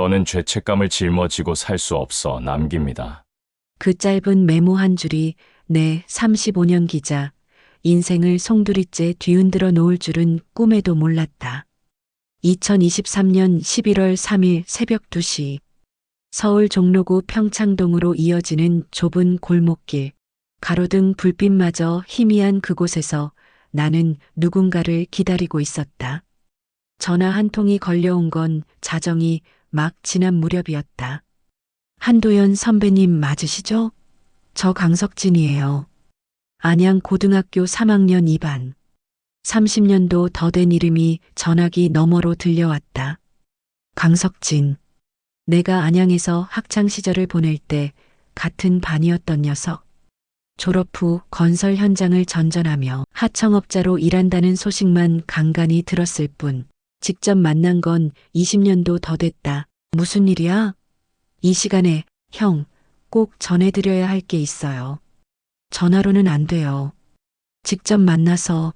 더는 죄책감을 짊어지고 살 수 없어 남깁니다. 그 짧은 메모 한 줄이 내 35년 기자, 인생을 송두리째 뒤흔들어 놓을 줄은 꿈에도 몰랐다. 2023년 11월 3일 새벽 2시 서울 종로구 평창동으로 이어지는 좁은 골목길, 가로등 불빛마저 희미한 그곳에서 나는 누군가를 기다리고 있었다. 전화 한 통이 걸려온 건 자정이 막 지난 무렵이었다. 한도연 선배님 맞으시죠? 저 강석진이에요. 안양 고등학교 3학년 2반. 30년도 더 된 이름이 전화기 너머로 들려왔다. 강석진. 내가 안양에서 학창 시절을 보낼 때 같은 반이었던 녀석. 졸업 후 건설 현장을 전전하며 하청업자로 일한다는 소식만 간간히 들었을 뿐 직접 만난 건 20년도 더 됐다. 무슨 일이야? 이 시간에 형, 꼭 전해드려야 할 게 있어요. 전화로는 안 돼요. 직접 만나서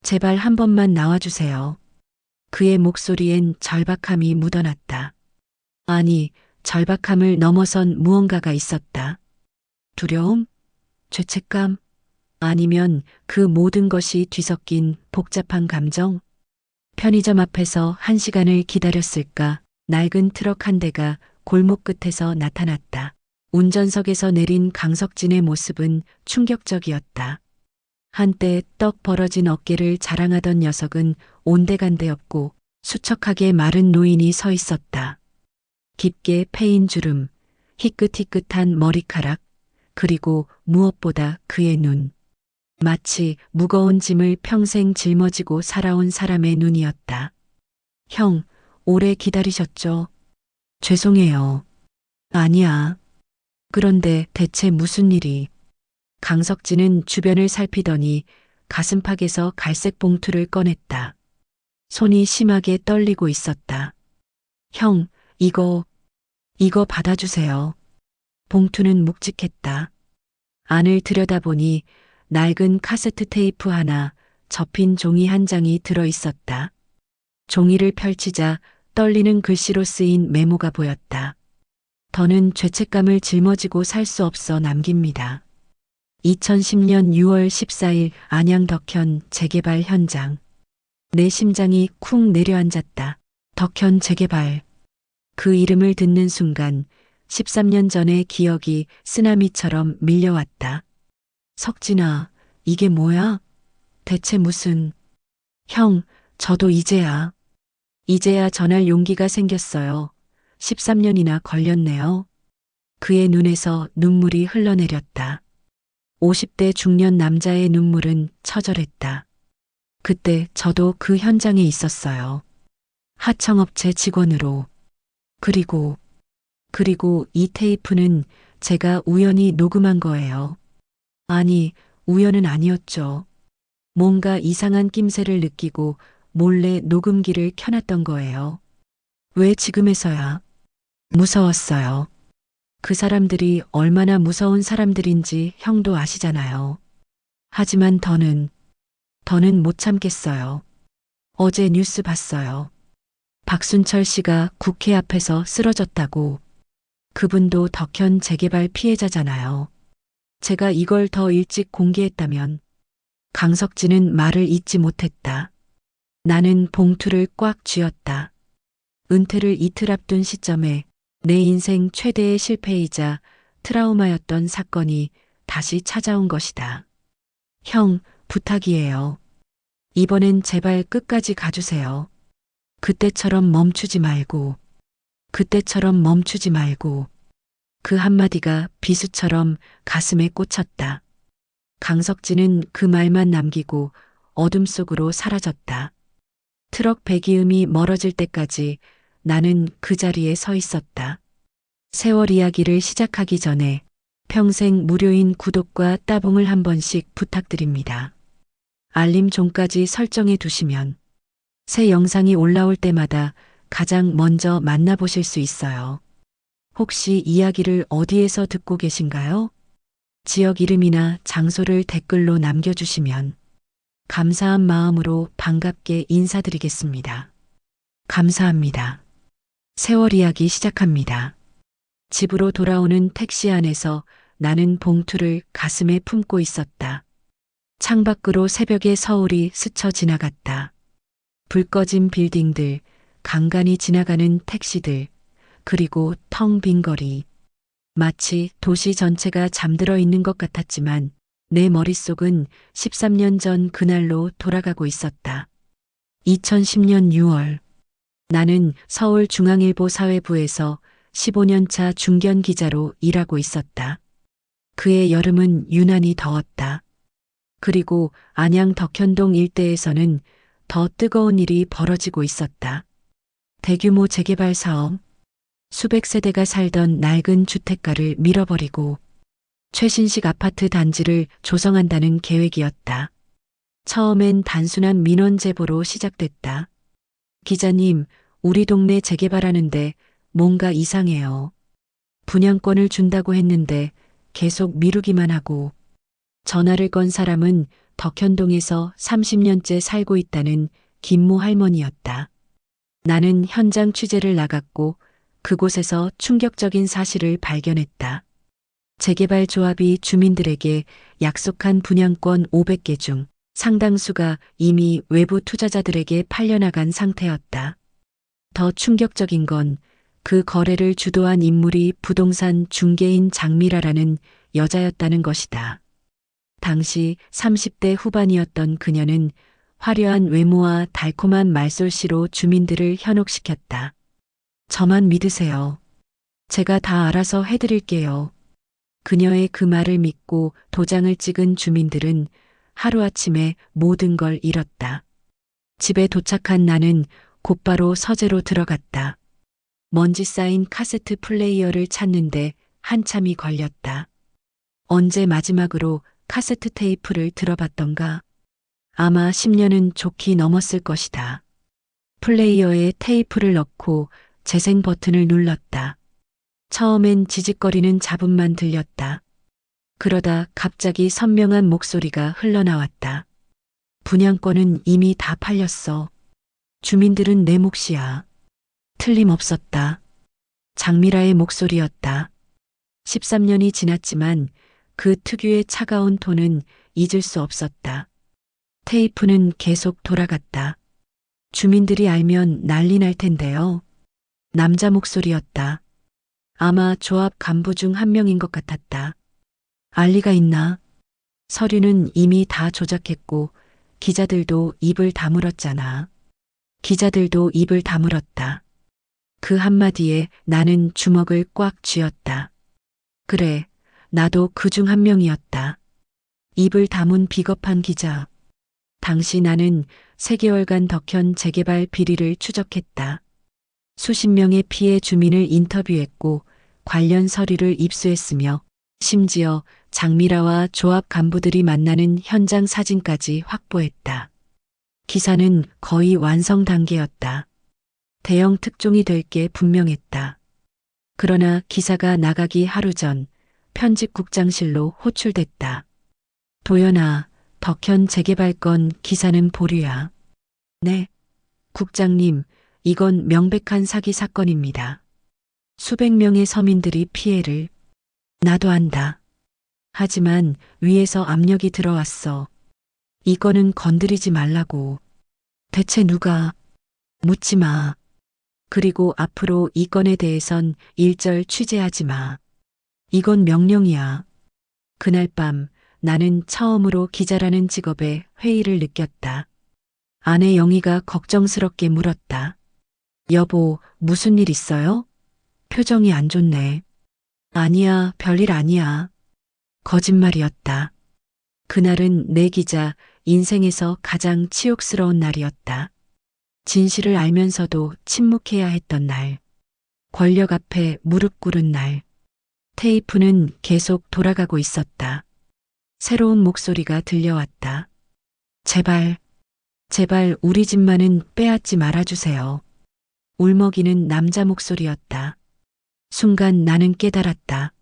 제발 한 번만 나와주세요. 그의 목소리엔 절박함이 묻어났다. 아니, 절박함을 넘어선 무언가가 있었다. 두려움? 죄책감? 아니면 그 모든 것이 뒤섞인 복잡한 감정? 편의점 앞에서 1시간을 기다렸을까? 낡은 트럭 한 대가 골목 끝에서 나타났다. 운전석에서 내린 강석진의 모습은 충격적이었다. 한때 떡 벌어진 어깨를 자랑하던 녀석은 온데간데없고 수척하게 마른 노인이 서 있었다. 깊게 패인 주름, 희끗희끗한 머리카락, 그리고 무엇보다 그의 눈. 마치 무거운 짐을 평생 짊어지고 살아온 사람의 눈이었다. 형, 오래 기다리셨죠? 죄송해요. 아니야. 그런데 대체 무슨 일이? 강석진은 주변을 살피더니 가슴팍에서 갈색 봉투를 꺼냈다. 손이 심하게 떨리고 있었다. 형, 이거 받아주세요. 봉투는 묵직했다. 안을 들여다보니 낡은 카세트 테이프 하나, 접힌 종이 한 장이 들어 있었다. 종이를 펼치자 떨리는 글씨로 쓰인 메모가 보였다. 더는 죄책감을 짊어지고 살 수 없어 남깁니다. 2010년 6월 14일 안양 덕현 재개발 현장. 내 심장이 쿵 내려앉았다. 덕현 재개발. 그 이름을 듣는 순간 13년 전의 기억이 쓰나미처럼 밀려왔다. 석진아, 이게 뭐야? 대체 무슨... 형, 저도 이제야 전할 용기가 생겼어요. 13년이나 걸렸네요. 그의 눈에서 눈물이 흘러내렸다. 50대 중년 남자의 눈물은 처절했다. 그때 저도 그 현장에 있었어요. 하청업체 직원으로. 그리고 이 테이프는 제가 우연히 녹음한 거예요. 아니, 우연은 아니었죠. 뭔가 이상한 낌새를 느끼고 몰래 녹음기를 켜놨던 거예요. 왜 지금에서야? 무서웠어요. 그 사람들이 얼마나 무서운 사람들인지 형도 아시잖아요. 하지만 더는 못 참겠어요. 어제 뉴스 봤어요. 박순철 씨가 국회 앞에서 쓰러졌다고. 그분도 덕현 재개발 피해자잖아요. 제가 이걸 더 일찍 공개했다면. 강석진은 말을 잇지 못했다. 나는 봉투를 꽉 쥐었다. 은퇴를 이틀 앞둔 시점에 내 인생 최대의 실패이자 트라우마였던 사건이 다시 찾아온 것이다. 형, 부탁이에요. 이번엔 제발 끝까지 가주세요. 그때처럼 멈추지 말고. 그 한마디가 비수처럼 가슴에 꽂혔다. 강석진은 그 말만 남기고 어둠 속으로 사라졌다. 트럭 배기음이 멀어질 때까지 나는 그 자리에 서 있었다. 세월 이야기를 시작하기 전에 평생 무료인 구독과 따봉을 한 번씩 부탁드립니다. 알림 종까지 설정해 두시면 새 영상이 올라올 때마다 가장 먼저 만나보실 수 있어요. 혹시 이야기를 어디에서 듣고 계신가요? 지역 이름이나 장소를 댓글로 남겨주시면 감사한 마음으로 반갑게 인사드리겠습니다. 감사합니다. 세월 이야기 시작합니다. 집으로 돌아오는 택시 안에서 나는 봉투를 가슴에 품고 있었다. 창밖으로 새벽의 서울이 스쳐 지나갔다. 불 꺼진 빌딩들, 간간히 지나가는 택시들, 그리고 텅 빈 거리. 마치 도시 전체가 잠들어 있는 것 같았지만 내 머릿속은 13년 전 그날로 돌아가고 있었다. 2010년 6월. 나는 서울중앙일보 사회부에서 15년 차 중견 기자로 일하고 있었다. 그해 여름은 유난히 더웠다. 그리고 안양 덕현동 일대에서는 더 뜨거운 일이 벌어지고 있었다. 대규모 재개발 사업, 수백 세대가 살던 낡은 주택가를 밀어버리고 최신식 아파트 단지를 조성한다는 계획이었다. 처음엔 단순한 민원 제보로 시작됐다. 기자님, 우리 동네 재개발하는데 뭔가 이상해요. 분양권을 준다고 했는데 계속 미루기만 하고. 전화를 건 사람은 덕현동에서 30년째 살고 있다는 김모 할머니였다. 나는 현장 취재를 나갔고 그곳에서 충격적인 사실을 발견했다. 재개발 조합이 주민들에게 약속한 분양권 500개 중 상당수가 이미 외부 투자자들에게 팔려나간 상태였다. 더 충격적인 건 그 거래를 주도한 인물이 부동산 중개인 장미라라는 여자였다는 것이다. 당시 30대 후반이었던 그녀는 화려한 외모와 달콤한 말솜씨로 주민들을 현혹시켰다. 저만 믿으세요. 제가 다 알아서 해드릴게요. 그녀의 그 말을 믿고 도장을 찍은 주민들은 하루아침에 모든 걸 잃었다. 집에 도착한 나는 곧바로 서재로 들어갔다. 먼지 쌓인 카세트 플레이어를 찾는데 한참이 걸렸다. 언제 마지막으로 카세트 테이프를 들어봤던가? 아마 10년은 좋게 넘었을 것이다. 플레이어에 테이프를 넣고 재생 버튼을 눌렀다. 처음엔 지직거리는 잡음만 들렸다. 그러다 갑자기 선명한 목소리가 흘러나왔다. 분양권은 이미 다 팔렸어. 주민들은 내 몫이야. 틀림없었다. 장미라의 목소리였다. 13년이 지났지만 그 특유의 차가운 톤은 잊을 수 없었다. 테이프는 계속 돌아갔다. 주민들이 알면 난리 날 텐데요. 남자 목소리였다. 아마 조합 간부 중 한 명인 것 같았다. 알 리가 있나? 서류는 이미 다 조작했고 기자들도 입을 다물었잖아. 기자들도 입을 다물었다. 그 한마디에 나는 주먹을 꽉 쥐었다. 그래, 나도 그 중 한 명이었다. 입을 다문 비겁한 기자. 당시 나는 3개월간 덕현 재개발 비리를 추적했다. 수십 명의 피해 주민을 인터뷰했고 관련 서류를 입수했으며 심지어 장미라와 조합 간부들이 만나는 현장 사진까지 확보했다. 기사는 거의 완성 단계였다. 대형 특종이 될 게 분명했다. 그러나 기사가 나가기 하루 전 편집국장실로 호출됐다. 도연아, 덕현 재개발 건 기사는 보류야. 네, 국장님, 이건 명백한 사기 사건입니다. 수백 명의 서민들이 피해를. 나도 안다. 하지만 위에서 압력이 들어왔어. 이거는 건드리지 말라고. 대체 누가? 묻지 마. 그리고 앞으로 이 건에 대해선 일절 취재하지 마. 이건 명령이야. 그날 밤 나는 처음으로 기자라는 직업에 회의를 느꼈다. 아내 영희가 걱정스럽게 물었다. 여보, 무슨 일 있어요? 표정이 안 좋네. 아니야, 별일 아니야. 거짓말이었다. 그날은 내 기자 인생에서 가장 치욕스러운 날이었다. 진실을 알면서도 침묵해야 했던 날. 권력 앞에 무릎 꿇은 날. 테이프는 계속 돌아가고 있었다. 새로운 목소리가 들려왔다. 제발, 제발 우리 집만은 빼앗지 말아주세요. 울먹이는 남자 목소리였다. 순간 나는 깨달았다.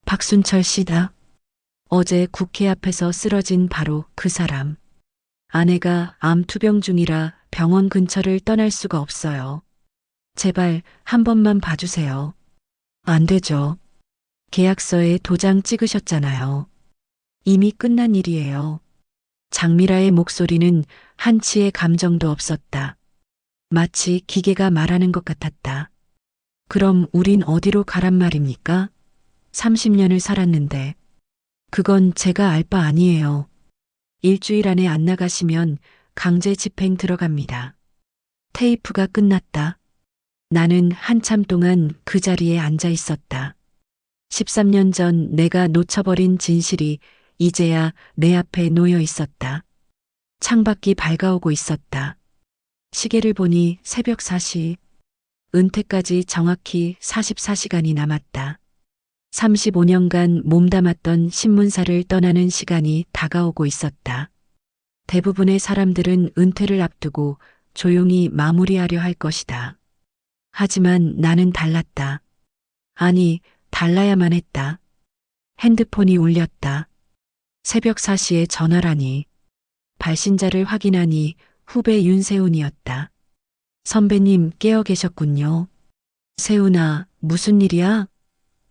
박순철 씨다. 어제 국회 앞에서 쓰러진 바로 그 사람. 아내가 암 투병 중이라 병원 근처를 떠날 수가 없어요. 제발 한 번만 봐주세요. 안 되죠. 계약서에 도장 찍으셨잖아요. 이미 끝난 일이에요. 장미라의 목소리는 한치의 감정도 없었다. 마치 기계가 말하는 것 같았다. 그럼 우린 어디로 가란 말입니까? 30년을 살았는데. 그건 제가 알 바 아니에요. 일주일 안에 안 나가시면 강제 집행 들어갑니다. 테이프가 끝났다. 나는 한참 동안 그 자리에 앉아 있었다. 13년 전 내가 놓쳐버린 진실이 이제야 내 앞에 놓여 있었다. 창밖이 밝아오고 있었다. 시계를 보니 새벽 4시. 은퇴까지 정확히 44시간이 남았다. 35년간 몸담았던 신문사를 떠나는 시간이 다가오고 있었다. 대부분의 사람들은 은퇴를 앞두고 조용히 마무리하려 할 것이다. 하지만 나는 달랐다. 아니, 달라야만 했다. 핸드폰이 울렸다. 새벽 4시에 전화라니. 발신자를 확인하니 후배 윤세훈이었다. 선배님 깨어 계셨군요. 세훈아, 무슨 일이야?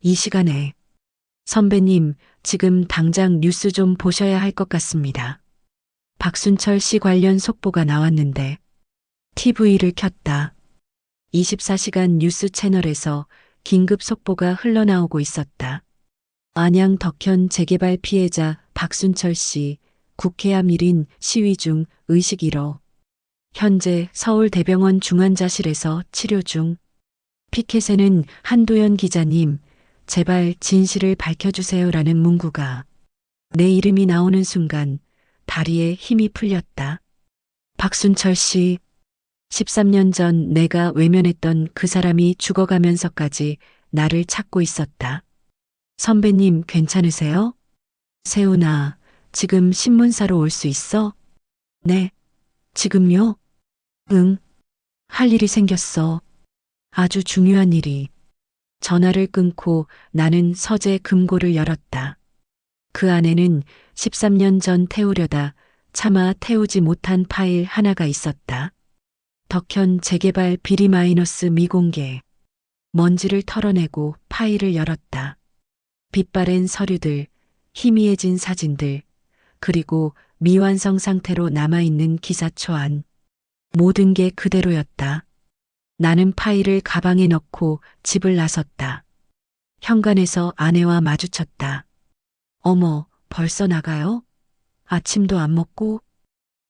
이 시간에. 선배님, 지금 당장 뉴스 좀 보셔야 할 것 같습니다. 박순철 씨 관련 속보가 나왔는데 TV를 켰다. 24시간 뉴스 채널에서 긴급 속보가 흘러나오고 있었다. 안양 덕현 재개발 피해자 박순철 씨 국회 앞 1인 시위 중 의식 1호. 현재 서울대병원 중환자실에서 치료 중. 피켓에는 한도연 기자님, 제발 진실을 밝혀주세요라는 문구가. 내 이름이 나오는 순간 다리에 힘이 풀렸다. 박순철 씨, 13년 전 내가 외면했던 그 사람이 죽어가면서까지 나를 찾고 있었다. 선배님 괜찮으세요? 세훈아, 지금 신문사로 올 수 있어? 네. 지금요? 응. 할 일이 생겼어. 아주 중요한 일이. 전화를 끊고 나는 서재 금고를 열었다. 그 안에는 13년 전 태우려다 차마 태우지 못한 파일 하나가 있었다. 덕현 재개발 비리 마이너스 미공개. 먼지를 털어내고 파일을 열었다. 빛바랜 서류들, 희미해진 사진들, 그리고 미완성 상태로 남아있는 기사 초안. 모든 게 그대로였다. 나는 파일을 가방에 넣고 집을 나섰다. 현관에서 아내와 마주쳤다. 어머, 벌써 나가요? 아침도 안 먹고?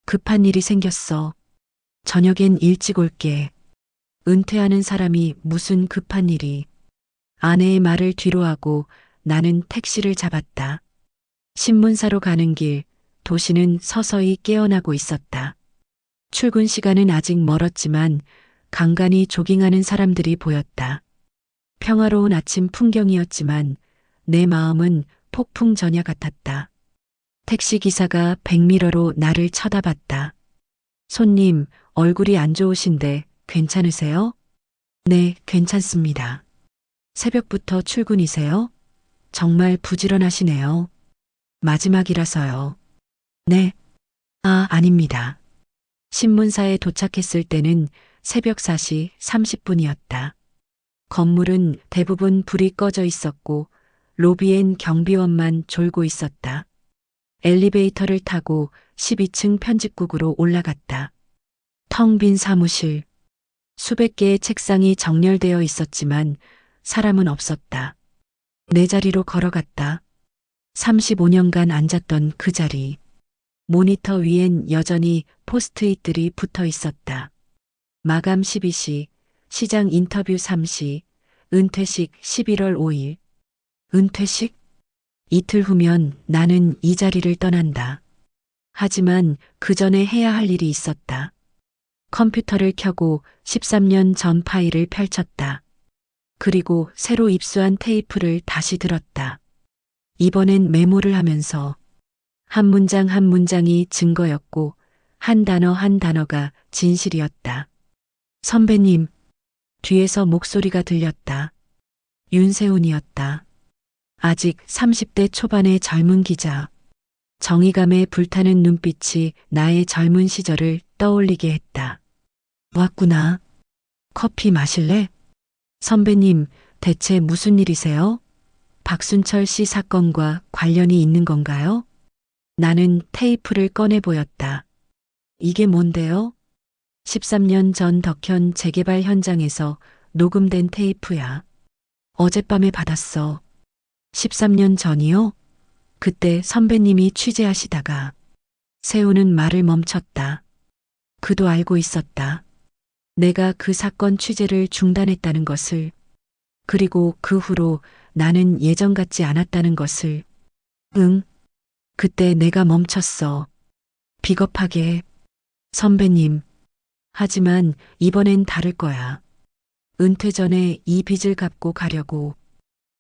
급한 일이 생겼어. 저녁엔 일찍 올게. 은퇴하는 사람이 무슨 급한 일이. 아내의 말을 뒤로하고 나는 택시를 잡았다. 신문사로 가는 길, 도시는 서서히 깨어나고 있었다. 출근 시간은 아직 멀었지만 간간히 조깅하는 사람들이 보였다. 평화로운 아침 풍경이었지만 내 마음은 폭풍 전야 같았다. 택시 기사가 백미러로 나를 쳐다봤다. 손님, 얼굴이 안 좋으신데 괜찮으세요? 네, 괜찮습니다. 새벽부터 출근이세요? 정말 부지런하시네요. 마지막이라서요. 네. 아, 아닙니다. 신문사에 도착했을 때는 새벽 4시 30분이었다. 건물은 대부분 불이 꺼져 있었고 로비엔 경비원만 졸고 있었다. 엘리베이터를 타고 12층 편집국으로 올라갔다. 텅 빈 사무실. 수백 개의 책상이 정렬되어 있었지만 사람은 없었다. 내 자리로 걸어갔다. 35년간 앉았던 그 자리. 모니터 위엔 여전히 포스트잇들이 붙어 있었다. 마감 12시, 시장 인터뷰 3시, 은퇴식 11월 5일. 은퇴식? 이틀 후면 나는 이 자리를 떠난다. 하지만 그 전에 해야 할 일이 있었다. 컴퓨터를 켜고 13년 전 파일을 펼쳤다. 그리고 새로 입수한 테이프를 다시 들었다. 이번엔 메모를 하면서 한 문장 한 문장이 증거였고 한 단어 한 단어가 진실이었다. 선배님, 뒤에서 목소리가 들렸다. 윤세훈이었다. 아직 30대 초반의 젊은 기자. 정의감에 불타는 눈빛이 나의 젊은 시절을 떠올리게 했다. 왔구나. 커피 마실래? 선배님, 대체 무슨 일이세요? 박순철 씨 사건과 관련이 있는 건가요? 나는 테이프를 꺼내 보였다. 이게 뭔데요? 13년 전 덕현 재개발 현장에서 녹음된 테이프야. 어젯밤에 받았어. 13년 전이요? 그때 선배님이 취재하시다가 세우는 말을 멈췄다. 그도 알고 있었다. 내가 그 사건 취재를 중단했다는 것을, 그리고 그 후로 나는 예전 같지 않았다는 것을. 응, 그때 내가 멈췄어. 비겁하게. 선배님. 하지만 이번엔 다를 거야. 은퇴 전에 이 빚을 갚고 가려고.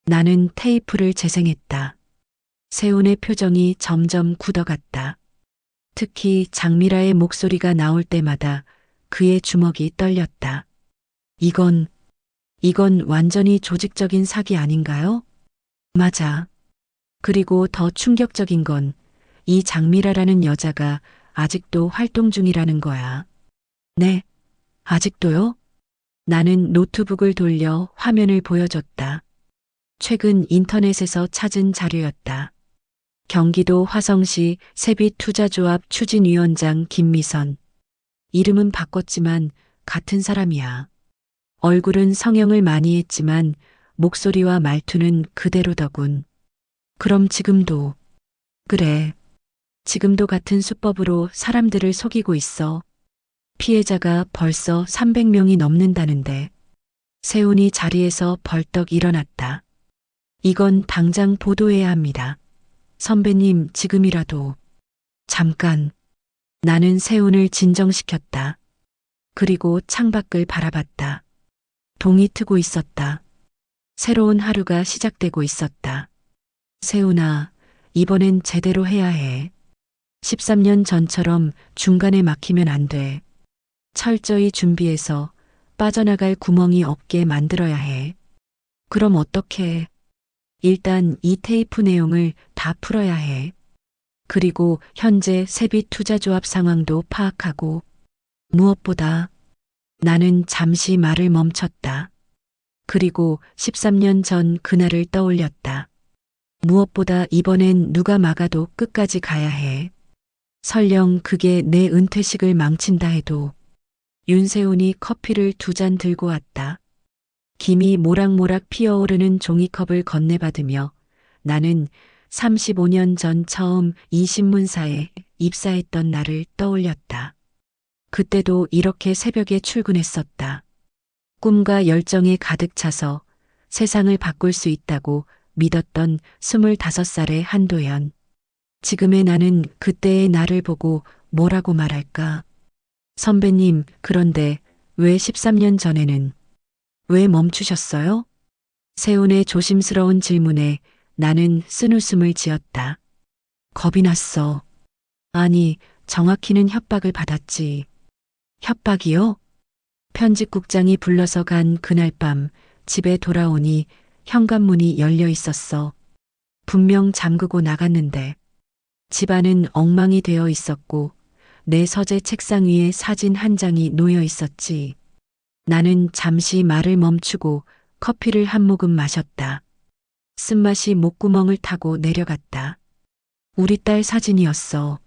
나는 테이프를 재생했다. 세훈의 표정이 점점 굳어갔다. 특히 장미라의 목소리가 나올 때마다 그의 주먹이 떨렸다. 이건 완전히 조직적인 사기 아닌가요? 맞아. 그리고 더 충격적인 건 이 장미라라는 여자가 아직도 활동 중이라는 거야. 네, 아직도요? 나는 노트북을 돌려 화면을 보여줬다. 최근 인터넷에서 찾은 자료였다. 경기도 화성시 세빛투자조합 추진위원장 김미선. 이름은 바꿨지만 같은 사람이야. 얼굴은 성형을 많이 했지만 목소리와 말투는 그대로더군. 그럼 지금도. 그래. 지금도 같은 수법으로 사람들을 속이고 있어. 피해자가 벌써 300명이 넘는다는데. 세훈이 자리에서 벌떡 일어났다. 이건 당장 보도해야 합니다. 선배님, 지금이라도. 잠깐. 나는 세훈을 진정시켰다. 그리고 창밖을 바라봤다. 동이 트고 있었다. 새로운 하루가 시작되고 있었다. 세훈아, 이번엔 제대로 해야 해. 13년 전처럼 중간에 막히면 안 돼. 철저히 준비해서 빠져나갈 구멍이 없게 만들어야 해. 그럼 어떻게? 일단 이 테이프 내용을 다 풀어야 해. 그리고 현재 세빛투자조합 상황도 파악하고. 무엇보다 나는 잠시 말을 멈췄다. 그리고 13년 전 그날을 떠올렸다. 무엇보다 이번엔 누가 막아도 끝까지 가야 해. 설령 그게 내 은퇴식을 망친다 해도. 윤세훈이 커피를 2잔 들고 왔다. 김이 모락모락 피어오르는 종이컵을 건네받으며 나는 35년 전 처음 이 신문사에 입사했던 날을 떠올렸다. 그때도 이렇게 새벽에 출근했었다. 꿈과 열정에 가득 차서 세상을 바꿀 수 있다고 믿었던 25살의 한도연. 지금의 나는 그때의 나를 보고 뭐라고 말할까? 선배님, 그런데 왜 13년 전에는? 왜 멈추셨어요? 세훈의 조심스러운 질문에 나는 쓴웃음을 지었다. 겁이 났어. 아니, 정확히는 협박을 받았지. 협박이요? 편집국장이 불러서 간 그날 밤 집에 돌아오니 현관문이 열려 있었어. 분명 잠그고 나갔는데 집안은 엉망이 되어 있었고 내 서재 책상 위에 사진 한 장이 놓여 있었지. 나는 잠시 말을 멈추고 커피를 한 모금 마셨다. 쓴맛이 목구멍을 타고 내려갔다. 우리 딸 사진이었어.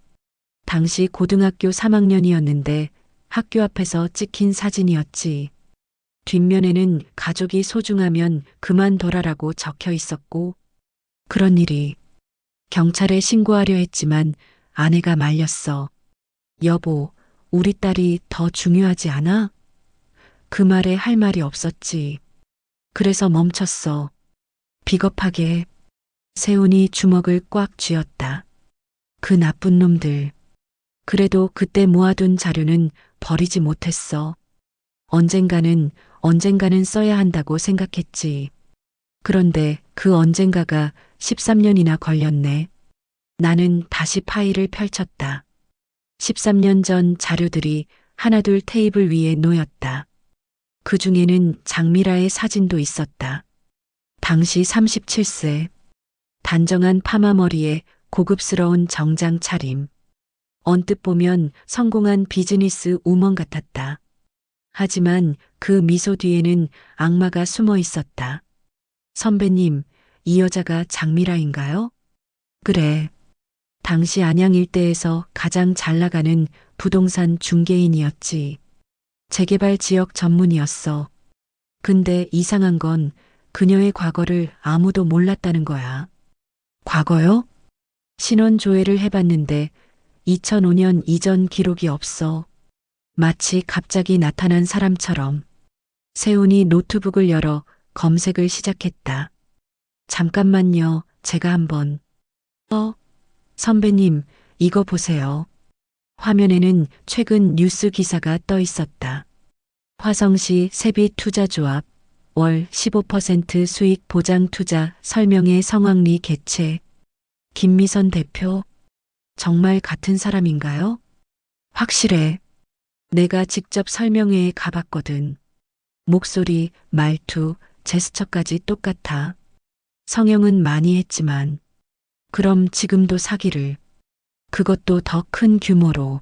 당시 고등학교 3학년이었는데 학교 앞에서 찍힌 사진이었지. 뒷면에는 가족이 소중하면 그만둬라라고 적혀 있었고, 그런 일이. 경찰에 신고하려 했지만 아내가 말렸어. 여보, 우리 딸이 더 중요하지 않아? 그 말에 할 말이 없었지. 그래서 멈췄어. 비겁하게. 세훈이 주먹을 꽉 쥐었다. 그 나쁜 놈들. 그래도 그때 모아둔 자료는 버리지 못했어. 언젠가는 써야 한다고 생각했지. 그런데 그 언젠가가 13년이나 걸렸네. 나는 다시 파일을 펼쳤다. 13년 전 자료들이 하나둘 테이블 위에 놓였다. 그 중에는 장미라의 사진도 있었다. 당시 37세. 단정한 파마머리에 고급스러운 정장 차림. 언뜻 보면 성공한 비즈니스 우먼 같았다. 하지만 그 미소 뒤에는 악마가 숨어 있었다. 선배님, 이 여자가 장미라인가요? 그래. 당시 안양 일대에서 가장 잘 나가는 부동산 중개인이었지. 재개발 지역 전문이었어. 근데 이상한 건 그녀의 과거를 아무도 몰랐다는 거야. 과거요? 신원 조회를 해봤는데 2005년 이전 기록이 없어. 마치 갑자기 나타난 사람처럼. 세훈이 노트북을 열어 검색을 시작했다. 잠깐만요, 제가 한번. 선배님, 이거 보세요. 화면에는 최근 뉴스 기사가 떠 있었다. 화성시 세비투자조합 월 15% 수익 보장 투자 설명회 성황리 개최. 김미선 대표, 정말 같은 사람인가요? 확실해. 내가 직접 설명회에 가봤거든. 목소리, 말투, 제스처까지 똑같아. 성형은 많이 했지만. 그럼 지금도 사기를. 그것도 더 큰 규모로.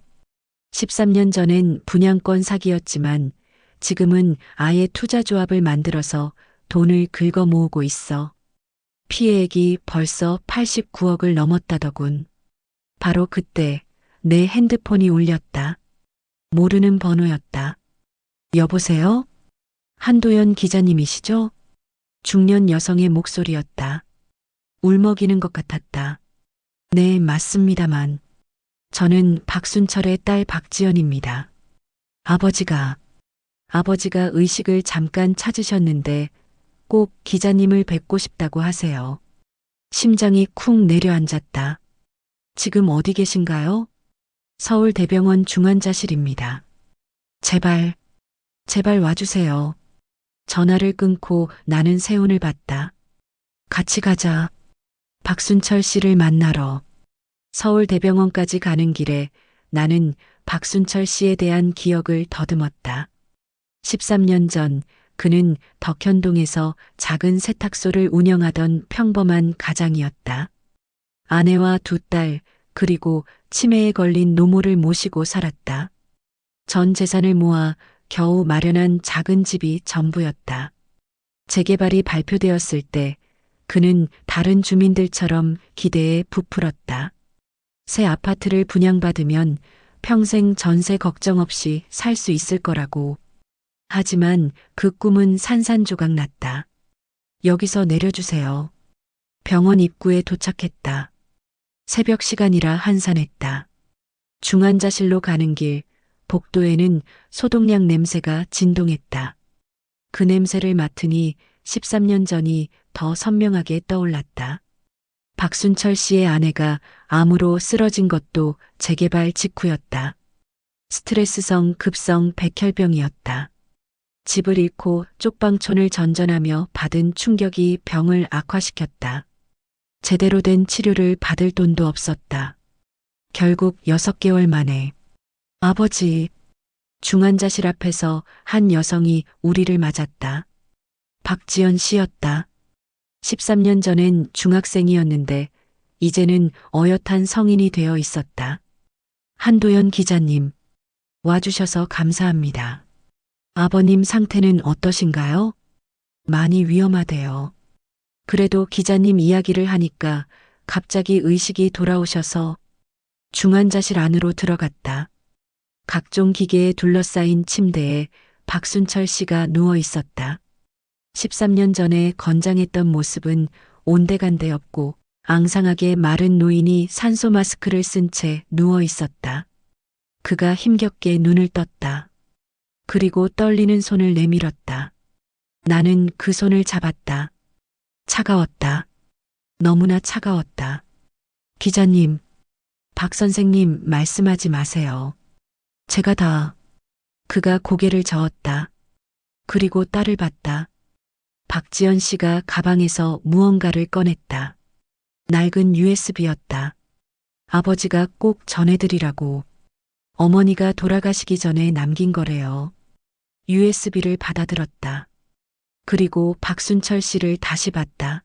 13년 전엔 분양권 사기였지만 지금은 아예 투자조합을 만들어서 돈을 긁어 모으고 있어. 피해액이 벌써 89억을 넘었다더군. 바로 그때 내 핸드폰이 울렸다. 모르는 번호였다. 여보세요? 한도연 기자님이시죠? 중년 여성의 목소리였다. 울먹이는 것 같았다. 네, 맞습니다만. 저는 박순철의 딸 박지연입니다. 아버지가 의식을 잠깐 찾으셨는데 꼭 기자님을 뵙고 싶다고 하세요. 심장이 쿵 내려앉았다. 지금 어디 계신가요? 서울대병원 중환자실입니다. 제발 와주세요. 전화를 끊고 나는 세훈을 봤다. 같이 가자. 박순철 씨를 만나러. 서울대병원까지 가는 길에 나는 박순철 씨에 대한 기억을 더듬었다. 13년 전 그는 덕현동에서 작은 세탁소를 운영하던 평범한 가장이었다. 아내와 두 딸, 그리고 치매에 걸린 노모를 모시고 살았다. 전 재산을 모아 겨우 마련한 작은 집이 전부였다. 재개발이 발표되었을 때 그는 다른 주민들처럼 기대에 부풀었다. 새 아파트를 분양받으면 평생 전세 걱정 없이 살 수 있을 거라고. 하지만 그 꿈은 산산조각 났다. 여기서 내려주세요. 병원 입구에 도착했다. 새벽 시간이라 한산했다. 중환자실로 가는 길, 복도에는 소독약 냄새가 진동했다. 그 냄새를 맡으니 13년 전이 더 선명하게 떠올랐다. 박순철 씨의 아내가 암으로 쓰러진 것도 재개발 직후였다. 스트레스성 급성 백혈병이었다. 집을 잃고 쪽방촌을 전전하며 받은 충격이 병을 악화시켰다. 제대로 된 치료를 받을 돈도 없었다. 결국 6개월 만에 아버지, 중환자실 앞에서 한 여성이 우리를 맞았다. 박지연 씨였다. 13년 전엔 중학생이었는데 이제는 어엿한 성인이 되어 있었다. 한도연 기자님, 와주셔서 감사합니다. 아버님 상태는 어떠신가요? 많이 위험하대요. 그래도 기자님 이야기를 하니까 갑자기 의식이 돌아오셔서 중환자실 안으로 들어갔다. 각종 기계에 둘러싸인 침대에 박순철 씨가 누워 있었다. 13년 전에 건장했던 모습은 온데간데 없고 앙상하게 마른 노인이 산소 마스크를 쓴 채 누워 있었다. 그가 힘겹게 눈을 떴다. 그리고 떨리는 손을 내밀었다. 나는 그 손을 잡았다. 차가웠다. 너무나 차가웠다. 기자님, 박 선생님 말씀하지 마세요. 제가 다. 그가 고개를 저었다. 그리고 딸을 봤다. 박지연 씨가 가방에서 무언가를 꺼냈다. 낡은 USB였다. 아버지가 꼭 전해드리라고. 어머니가 돌아가시기 전에 남긴 거래요. USB를 받아들었다. 그리고 박순철 씨를 다시 봤다.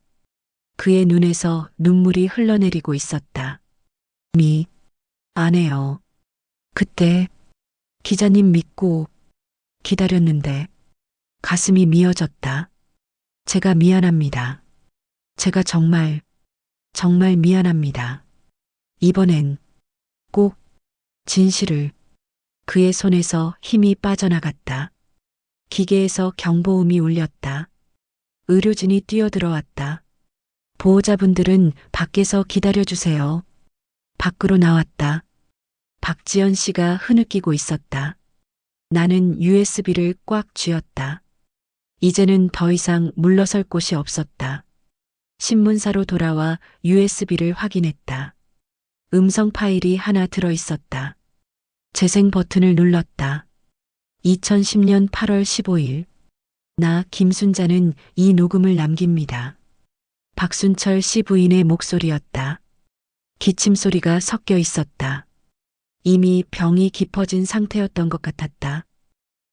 그의 눈에서 눈물이 흘러내리고 있었다. 안 해요. 그때 기자님 믿고 기다렸는데 가슴이 미어졌다. 제가 미안합니다. 제가 정말 미안합니다. 이번엔 꼭 진실을. 그의 손에서 힘이 빠져나갔다. 기계에서 경보음이 울렸다. 의료진이 뛰어들어왔다. 보호자분들은 밖에서 기다려주세요. 밖으로 나왔다. 박지연 씨가 흐느끼고 있었다. 나는 USB를 꽉 쥐었다. 이제는 더 이상 물러설 곳이 없었다. 신문사로 돌아와 USB를 확인했다. 음성 파일이 하나 들어 있었다. 재생 버튼을 눌렀다. 2010년 8월 15일. 나 김순자는 이 녹음을 남깁니다. 박순철 씨 부인의 목소리였다. 기침 소리가 섞여 있었다. 이미 병이 깊어진 상태였던 것 같았다.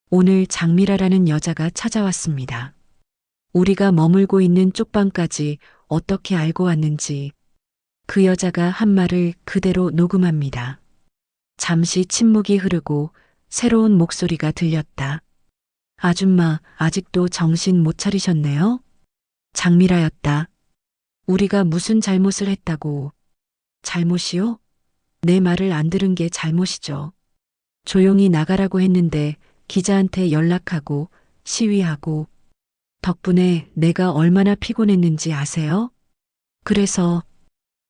오늘 장미라라는 여자가 찾아왔습니다. 우리가 머물고 있는 쪽방까지 어떻게 알고 왔는지 그 여자가 한 말을 그대로 녹음합니다. 잠시 침묵이 흐르고 새로운 목소리가 들렸다. 아줌마, 아직도 정신 못 차리셨네요? 장미라였다. 우리가 무슨 잘못을 했다고. 잘못이요? 내 말을 안 들은 게 잘못이죠. 조용히 나가라고 했는데 기자한테 연락하고 시위하고 덕분에 내가 얼마나 피곤했는지 아세요?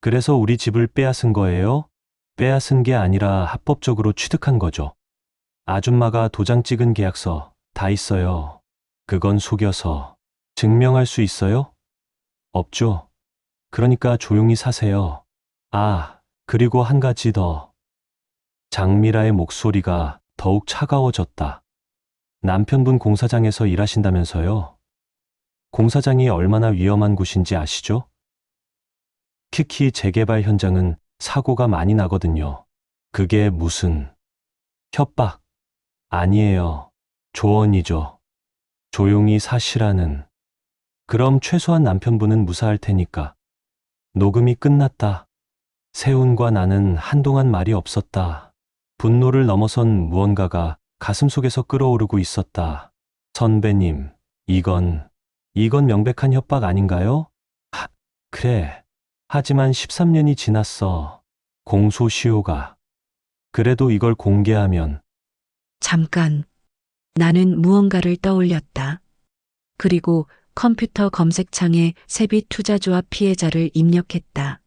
그래서 우리 집을 빼앗은 거예요? 빼앗은 게 아니라 합법적으로 취득한 거죠. 아줌마가 도장 찍은 계약서 다 있어요. 그건 속여서 증명할 수 있어요? 없죠. 그러니까 조용히 사세요. 아, 그리고 한 가지 더. 장미라의 목소리가 더욱 차가워졌다. 남편분 공사장에서 일하신다면서요? 공사장이 얼마나 위험한 곳인지 아시죠? 특히 재개발 현장은 사고가 많이 나거든요. 그게 무슨 협박? 아니에요. 조언이죠. 조용히 사시라는. 그럼 최소한 남편분은 무사할 테니까. 녹음이 끝났다. 세훈과 나는 한동안 말이 없었다. 분노를 넘어선 무언가가 가슴속에서 끓어오르고 있었다. 선배님, 이건 명백한 협박 아닌가요? 그래. 하지만 13년이 지났어. 공소시효가. 그래도 이걸 공개하면. 잠깐. 나는 무언가를 떠올렸다. 그리고 컴퓨터 검색창에 세빛투자조합 피해자를 입력했다.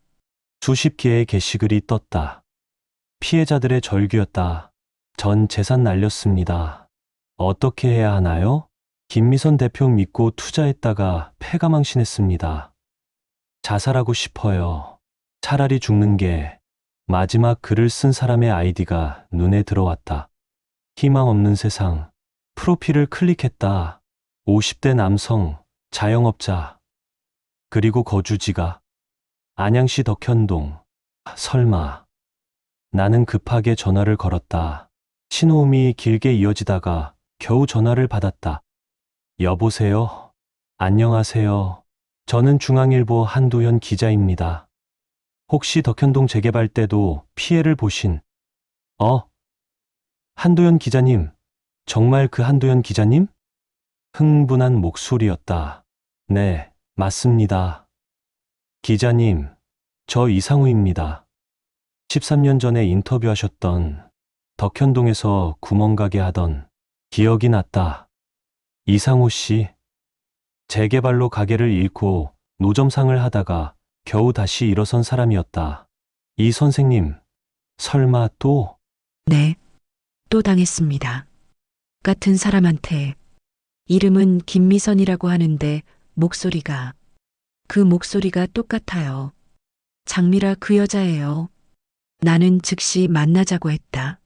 수십 개의 게시글이 떴다. 피해자들의 절규였다. 전 재산 날렸습니다. 어떻게 해야 하나요? 김미선 대표 믿고 투자했다가 패가망신했습니다. 자살하고 싶어요. 차라리 죽는 게. 마지막 글을 쓴 사람의 아이디가 눈에 들어왔다. 희망 없는 세상. 프로필을 클릭했다. 50대 남성, 자영업자. 그리고 거주지가 안양시 덕현동. 설마. 나는 급하게 전화를 걸었다. 신호음이 길게 이어지다가 겨우 전화를 받았다. 여보세요? 안녕하세요. 저는 중앙일보 한도현 기자입니다. 혹시 덕현동 재개발 때도 피해를 보신? 한도현 기자님. 정말 그 한도현 기자님? 흥분한 목소리였다. 네, 맞습니다. 기자님, 저 이상우입니다. 13년 전에 인터뷰하셨던 덕현동에서 구멍가게 하던 기억이 났다. 이상우 씨. 재개발로 가게를 잃고 노점상을 하다가 겨우 다시 일어선 사람이었다. 이 선생님, 설마 또? 네. 또 당했습니다. 같은 사람한테. 이름은 김미선이라고 하는데 그 목소리가 똑같아요. 장미라 그 여자예요. 나는 즉시 만나자고 했다.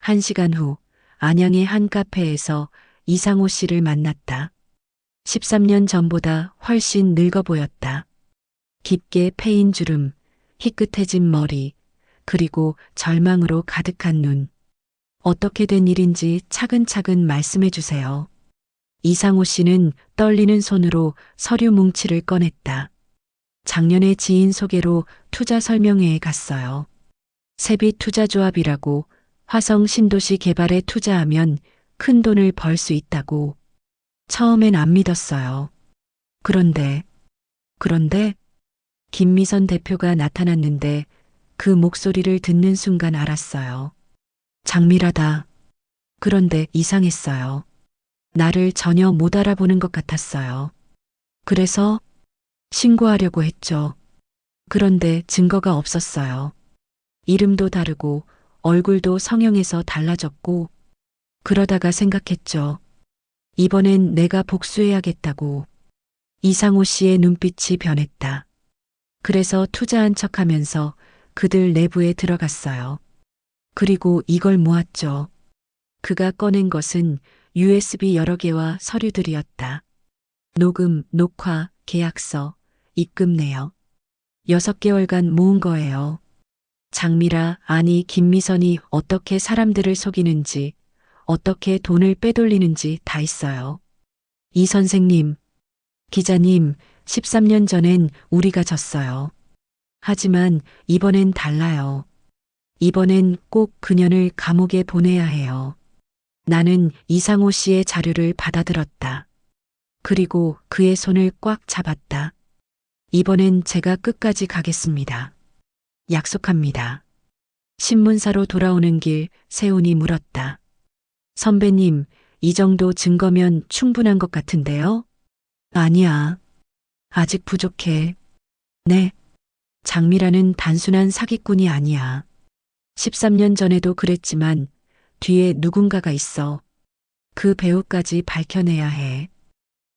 1시간 후 안양의 한 카페에서 이상호 씨를 만났다. 13년 전보다 훨씬 늙어 보였다. 깊게 패인 주름, 희끗해진 머리, 그리고 절망으로 가득한 눈. 어떻게 된 일인지 차근차근 말씀해 주세요. 이상호 씨는 떨리는 손으로 서류 뭉치를 꺼냈다. 작년에 지인 소개로 투자 설명회에 갔어요. 세빛투자조합이라고 화성 신도시 개발에 투자하면 큰 돈을 벌 수 있다고. 처음엔 안 믿었어요. 그런데 김미선 대표가 나타났는데 그 목소리를 듣는 순간 알았어요. 장밀하다. 그런데 이상했어요. 나를 전혀 못 알아보는 것 같았어요. 그래서 신고하려고 했죠. 그런데 증거가 없었어요. 이름도 다르고 얼굴도 성형에서 달라졌고, 그러다가 생각했죠. 이번엔 내가 복수해야겠다고. 이상호 씨의 눈빛이 변했다. 그래서 투자한 척하면서 그들 내부에 들어갔어요. 그리고 이걸 모았죠. 그가 꺼낸 것은 USB 여러 개와 서류들이었다. 녹음, 녹화, 계약서, 입금 내역. 6개월간 모은 거예요. 장미라, 아니 김미선이 어떻게 사람들을 속이는지, 어떻게 돈을 빼돌리는지 다 있어요. 이 선생님, 기자님, 13년 전엔 우리가 졌어요. 하지만 이번엔 달라요. 이번엔 꼭 그년을 감옥에 보내야 해요. 나는 이상호 씨의 자료를 받아들었다. 그리고 그의 손을 꽉 잡았다. 이번엔 제가 끝까지 가겠습니다. 약속합니다. 신문사로 돌아오는 길 세훈이 물었다. 선배님, 이 정도 증거면 충분한 것 같은데요? 아니야. 아직 부족해. 네. 장미라는 단순한 사기꾼이 아니야. 13년 전에도 그랬지만 뒤에 누군가가 있어. 그 배우까지 밝혀내야 해.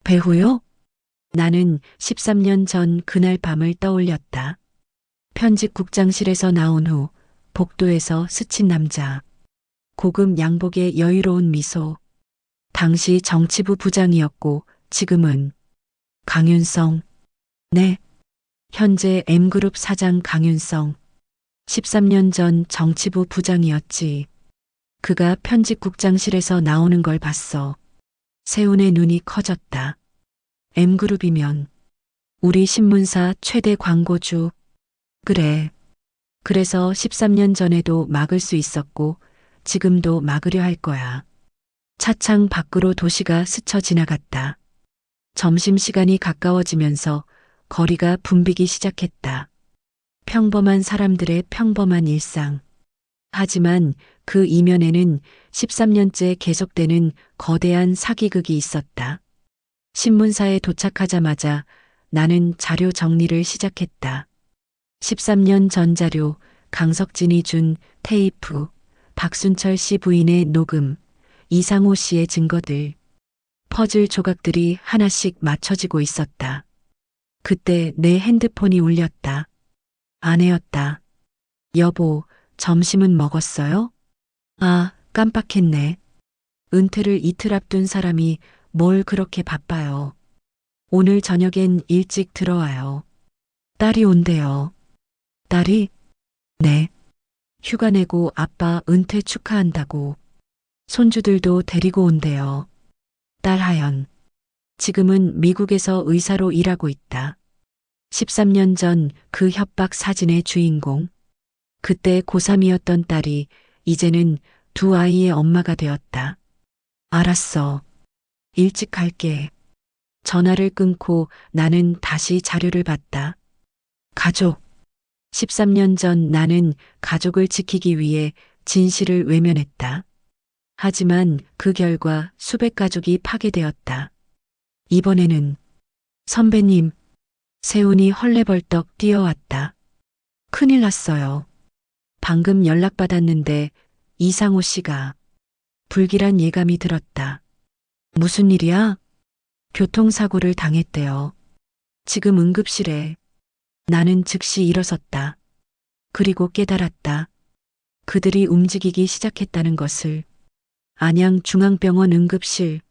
배우요? 나는 13년 전 그날 밤을 떠올렸다. 편집국장실에서 나온 후 복도에서 스친 남자. 고급 양복에 여유로운 미소. 당시 정치부 부장이었고 지금은 강윤성. 네. 현재 M그룹 사장 강윤성. 13년 전 정치부 부장이었지. 그가 편집국장실에서 나오는 걸 봤어. 세훈의 눈이 커졌다. M그룹이면 우리 신문사 최대 광고주. 그래. 그래서 13년 전에도 막을 수 있었고 지금도 막으려 할 거야. 차창 밖으로 도시가 스쳐 지나갔다. 점심시간이 가까워지면서 거리가 붐비기 시작했다. 평범한 사람들의 평범한 일상. 하지만 그 이면에는 13년째 계속되는 거대한 사기극이 있었다. 신문사에 도착하자마자 나는 자료 정리를 시작했다. 13년 전 자료, 강석진이 준 테이프, 박순철 씨 부인의 녹음, 이상호 씨의 증거들, 퍼즐 조각들이 하나씩 맞춰지고 있었다. 그때 내 핸드폰이 울렸다. 아내였다. 여보, 점심은 먹었어요? 아, 깜빡했네. 은퇴를 이틀 앞둔 사람이 뭘 그렇게 바빠요. 오늘 저녁엔 일찍 들어와요. 딸이 온대요. 딸이? 네. 휴가 내고 아빠 은퇴 축하한다고. 손주들도 데리고 온대요. 딸 하연. 지금은 미국에서 의사로 일하고 있다. 13년 전 그 협박 사진의 주인공. 그때 고3이었던 딸이 이제는 두 아이의 엄마가 되었다. 알았어. 일찍 갈게. 전화를 끊고 나는 다시 자료를 봤다. 가족. 13년 전 나는 가족을 지키기 위해 진실을 외면했다. 하지만 그 결과 수백 가족이 파괴되었다. 이번에는 선배님, 세훈이 헐레벌떡 뛰어왔다. 큰일 났어요. 방금 연락받았는데 이상호 씨가. 불길한 예감이 들었다. 무슨 일이야? 교통사고를 당했대요. 지금 응급실에. 나는 즉시 일어섰다. 그리고 깨달았다. 그들이 움직이기 시작했다는 것을. 안양중앙병원 응급실.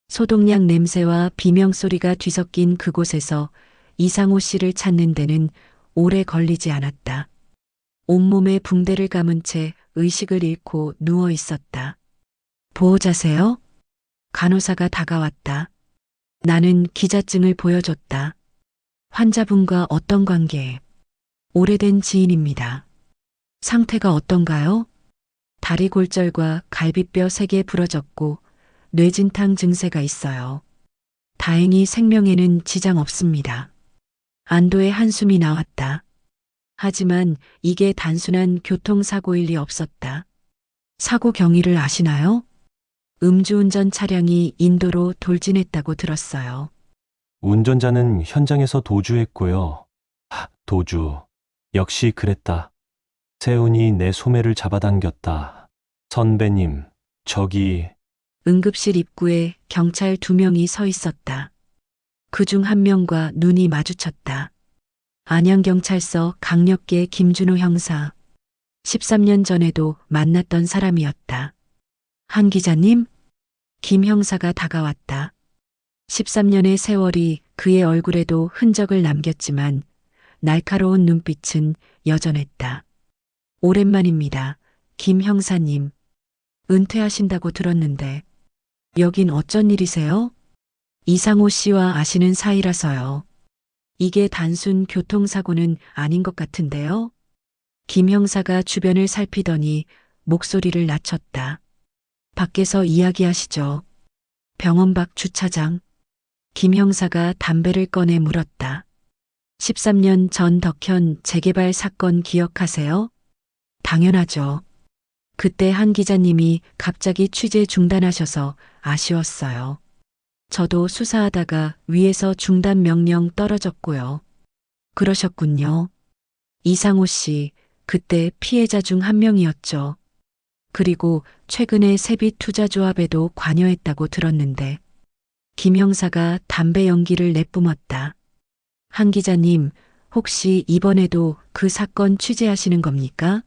소독약 냄새와 비명소리가 뒤섞인 그곳에서 이상호 씨를 찾는 데는 오래 걸리지 않았다. 온몸에 붕대를 감은 채 의식을 잃고 누워 있었다. 보호자세요? 간호사가 다가왔다. 나는 기자증을 보여줬다. 환자분과 어떤 관계? 오래된 지인입니다. 상태가 어떤가요? 다리 골절과 갈비뼈 3개 부러졌고 뇌진탕 증세가 있어요. 다행히 생명에는 지장 없습니다. 안도의 한숨이 나왔다. 하지만 이게 단순한 교통사고일 리 없었다. 사고 경위를 아시나요? 음주운전 차량이 인도로 돌진했다고 들었어요. 운전자는 현장에서 도주했고요. 도주. 역시 그랬다. 세훈이 내 소매를 잡아당겼다. 선배님, 저기, 응급실 입구에 경찰 2명이 서 있었다. 그중 한 명과 눈이 마주쳤다. 안양경찰서 강력계 김준호 형사. 13년 전에도 만났던 사람이었다. 한 기자님? 김 형사가 다가왔다. 13년의 세월이 그의 얼굴에도 흔적을 남겼지만 날카로운 눈빛은 여전했다. 오랜만입니다. 김 형사님. 은퇴하신다고 들었는데 여긴 어쩐 일이세요? 이상호 씨와 아시는 사이라서요. 이게 단순 교통사고는 아닌 것 같은데요. 김 형사가 주변을 살피더니 목소리를 낮췄다. 밖에서 이야기하시죠. 병원 밖 주차장. 김 형사가 담배를 꺼내 물었다. 13년 전 덕현 재개발 사건 기억하세요? 당연하죠. 그때 한 기자님이 갑자기 취재 중단하셔서 아쉬웠어요. 저도 수사하다가 위에서 중단 명령 떨어졌고요. 그러셨군요. 이상호 씨, 그때 피해자 중 한 명이었죠. 그리고 최근에 세빛투자조합에도 관여했다고 들었는데 김 형사가 담배 연기를 내뿜었다. 한 기자님, 혹시 이번에도 그 사건 취재하시는 겁니까?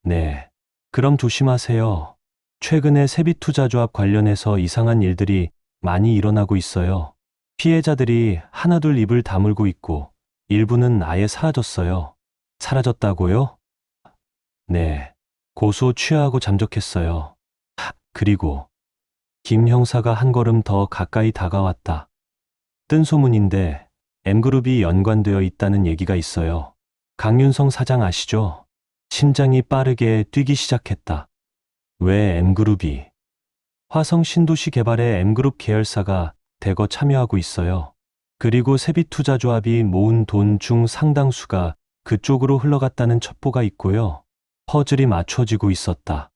네. 그럼 조심하세요. 최근에 세빛투자조합 관련해서 이상한 일들이 많이 일어나고 있어요. 피해자들이 하나둘 입을 다물고 있고 일부는 아예 사라졌어요. 사라졌다고요? 네. 고소 취하하고 잠적했어요. 그리고 김 형사가 한 걸음 더 가까이 다가왔다. 뜬 소문인데 M그룹이 연관되어 있다는 얘기가 있어요. 강윤성 사장 아시죠? 심장이 빠르게 뛰기 시작했다. 왜 M그룹이? 화성 신도시 개발에 M그룹 계열사가 대거 참여하고 있어요. 그리고 세빛투자조합이 모은 돈 중 상당수가 그쪽으로 흘러갔다는 첩보가 있고요. 퍼즐이 맞춰지고 있었다.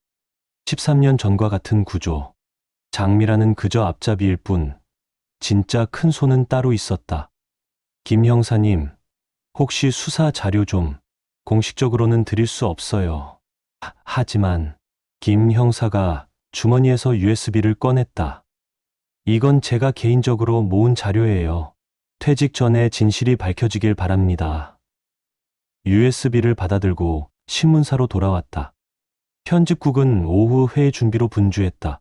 13년 전과 같은 구조. 장미라는 그저 앞잡이일 뿐 진짜 큰 손은 따로 있었다. 김 형사님, 혹시 수사 자료 좀 공식적으로는 드릴 수 없어요. 하지만 김 형사가 주머니에서 USB를 꺼냈다. 이건 제가 개인적으로 모은 자료예요. 퇴직 전에 진실이 밝혀지길 바랍니다. USB를 받아들고 신문사로 돌아왔다. 편집국은 오후 회의 준비로 분주했다.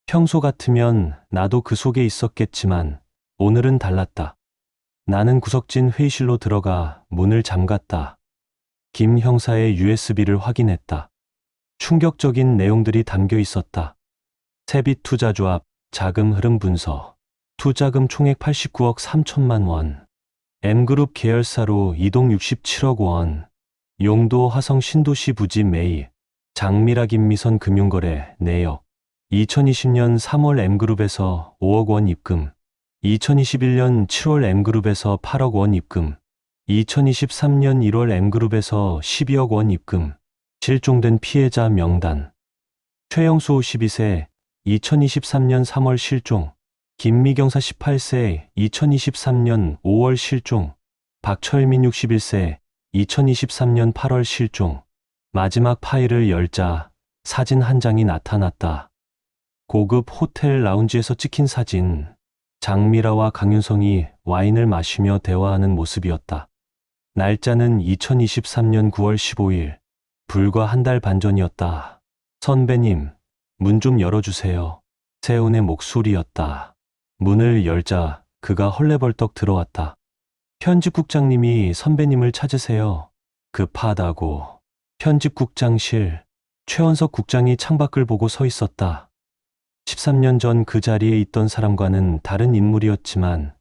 평소 같으면 나도 그 속에 있었겠지만 오늘은 달랐다. 나는 구석진 회의실로 들어가 문을 잠갔다. 김 형사의 USB를 확인했다. 충격적인 내용들이 담겨 있었다. 세빛투자조합 자금 흐름 분석, 투자금 총액 89억 3천만 원, M그룹 계열사로 이동 67억 원, 용도 화성 신도시 부지 매입, 장미라 김미선 금융거래 내역, 2020년 3월 M그룹에서 5억 원 입금, 2021년 7월 M그룹에서 8억 원 입금, 2023년 1월 M그룹에서 12억 원 입금, 실종된 피해자 명단, 최영수 52세, 2023년 3월 실종, 김미경사 18세, 2023년 5월 실종, 박철민 61세, 2023년 8월 실종. 마지막 파일을 열자 사진 한 장이 나타났다. 고급 호텔 라운지에서 찍힌 사진. 장미라와 강윤성이 와인을 마시며 대화하는 모습이었다. 날짜는 2023년 9월 15일. 불과 한 달 반 전이었다. 선배님, 문 좀 열어주세요. 세훈의 목소리였다. 문을 열자 그가 헐레벌떡 들어왔다. 편집국장님이 선배님을 찾으세요. 급하다고. 편집국장실. 최원석 국장이 창밖을 보고 서 있었다. 13년 전 그 자리에 있던 사람과는 다른 인물이었지만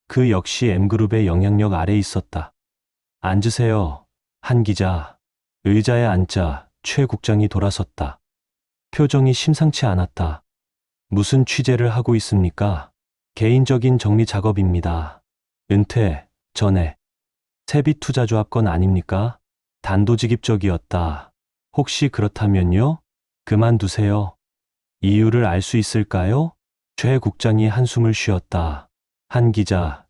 그 역시 M그룹의 영향력 아래에 있었다. 앉으세요. 한 기자. 의자에 앉자 최 국장이 돌아섰다. 표정이 심상치 않았다. 무슨 취재를 하고 있습니까? 개인적인 정리 작업입니다. 은퇴 전에 세빛투자조합 건 아닙니까? 단도직입적이었다. 혹시 그렇다면요? 그만두세요. 이유를 알 수 있을까요? 최 국장이 한숨을 쉬었다. 한 기자,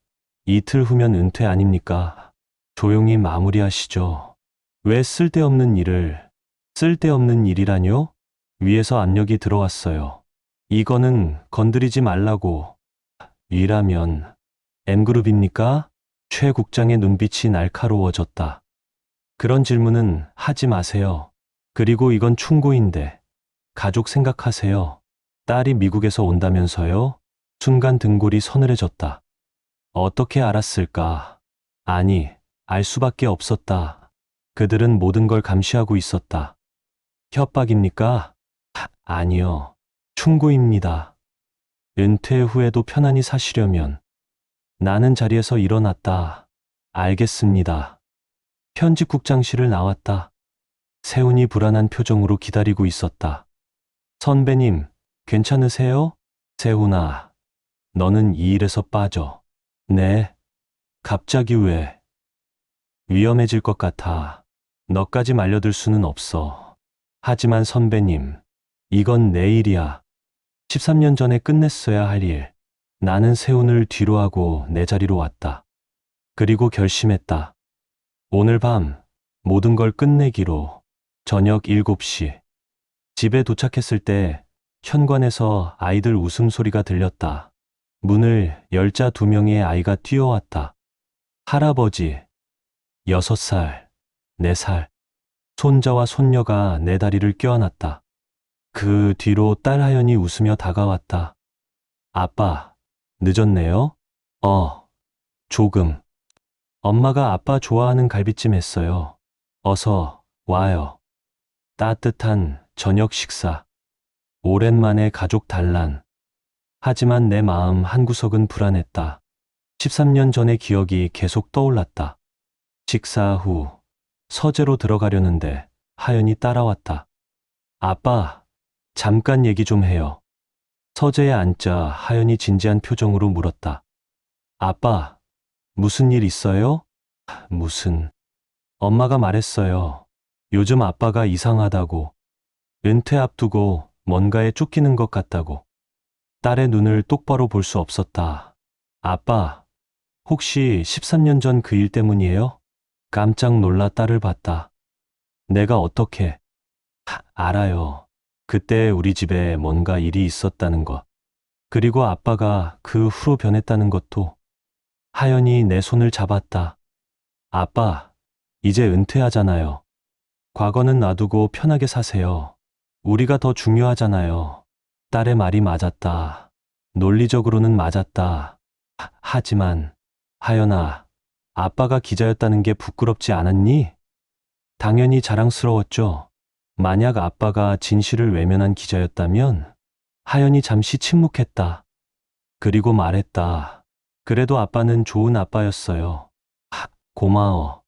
이틀 후면 은퇴 아닙니까? 조용히 마무리하시죠. 왜 쓸데없는 일이라뇨? 위에서 압력이 들어왔어요. 이거는 건드리지 말라고. 위라면 M그룹입니까? 최 국장의 눈빛이 날카로워졌다. 그런 질문은 하지 마세요. 그리고 이건 충고인데 가족 생각하세요. 딸이 미국에서 온다면서요? 순간 등골이 서늘해졌다. 어떻게 알았을까? 아니, 알 수밖에 없었다. 그들은 모든 걸 감시하고 있었다. 협박입니까? 아니요. 충고입니다. 은퇴 후에도 편안히 사시려면 나는 자리에서 일어났다. 알겠습니다. 편집국장실을 나왔다. 세훈이 불안한 표정으로 기다리고 있었다. 선배님, 괜찮으세요? 세훈아, 너는 이 일에서 빠져. 네. 갑자기 왜? 위험해질 것 같아. 너까지 말려들 수는 없어. 하지만 선배님, 이건 내 일이야. 13년 전에 끝냈어야 할 일. 나는 세훈을 뒤로 하고 내 자리로 왔다. 그리고 결심했다. 오늘 밤 모든 걸 끝내기로. 저녁 7시. 집에 도착했을 때 현관에서 아이들 웃음소리가 들렸다. 문을 열자 2명의 아이가 뛰어왔다. 할아버지, 6살, 4살. 손자와 손녀가 내 다리를 껴안았다. 그 뒤로 딸 하연이 웃으며 다가왔다. 아빠, 늦었네요? 조금. 엄마가 아빠 좋아하는 갈비찜 했어요. 어서 와요. 따뜻한 저녁 식사. 오랜만에 가족 단란. 하지만 내 마음 한구석은 불안했다. 13년 전의 기억이 계속 떠올랐다. 식사 후 서재로 들어가려는데 하연이 따라왔다. 아빠, 잠깐 얘기 좀 해요. 서재에 앉자 하연이 진지한 표정으로 물었다. 아빠, 무슨 일 있어요? 무슨? 엄마가 말했어요. 요즘 아빠가 이상하다고. 은퇴 앞두고 뭔가에 쫓기는 것 같다고. 딸의 눈을 똑바로 볼 수 없었다. 아빠, 혹시 13년 전 그 일 때문이에요? 깜짝 놀라 딸을 봤다. 내가 어떻게? 알아요. 그때 우리 집에 뭔가 일이 있었다는 것. 그리고 아빠가 그 후로 변했다는 것도. 하연이 내 손을 잡았다. 아빠, 이제 은퇴하잖아요. 과거는 놔두고 편하게 사세요. 우리가 더 중요하잖아요. 딸의 말이 맞았다. 논리적으로는 맞았다. 하지만, 하연아, 아빠가 기자였다는 게 부끄럽지 않았니? 당연히 자랑스러웠죠. 만약 아빠가 진실을 외면한 기자였다면, 하연이 잠시 침묵했다. 그리고 말했다. 그래도 아빠는 좋은 아빠였어요. 고마워.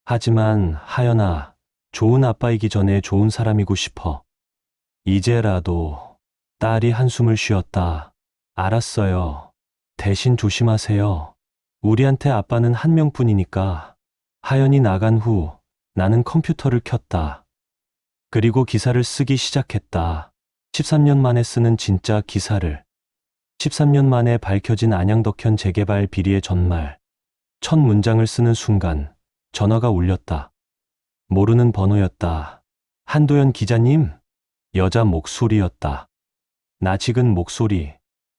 하지만 하연아, 좋은 아빠이기 전에 좋은 사람이고 싶어. 이제라도. 딸이 한숨을 쉬었다. 알았어요. 대신 조심하세요. 우리한테 아빠는 한 명뿐이니까. 하연이 나간 후 나는 컴퓨터를 켰다. 그리고 기사를 쓰기 시작했다. 13년 만에 쓰는 진짜 기사를. 13년 만에 밝혀진 안양덕현 재개발 비리의 전말. 첫 문장을 쓰는 순간 전화가 울렸다. 모르는 번호였다. 한도연 기자님? 여자 목소리였다. 낯익은 목소리.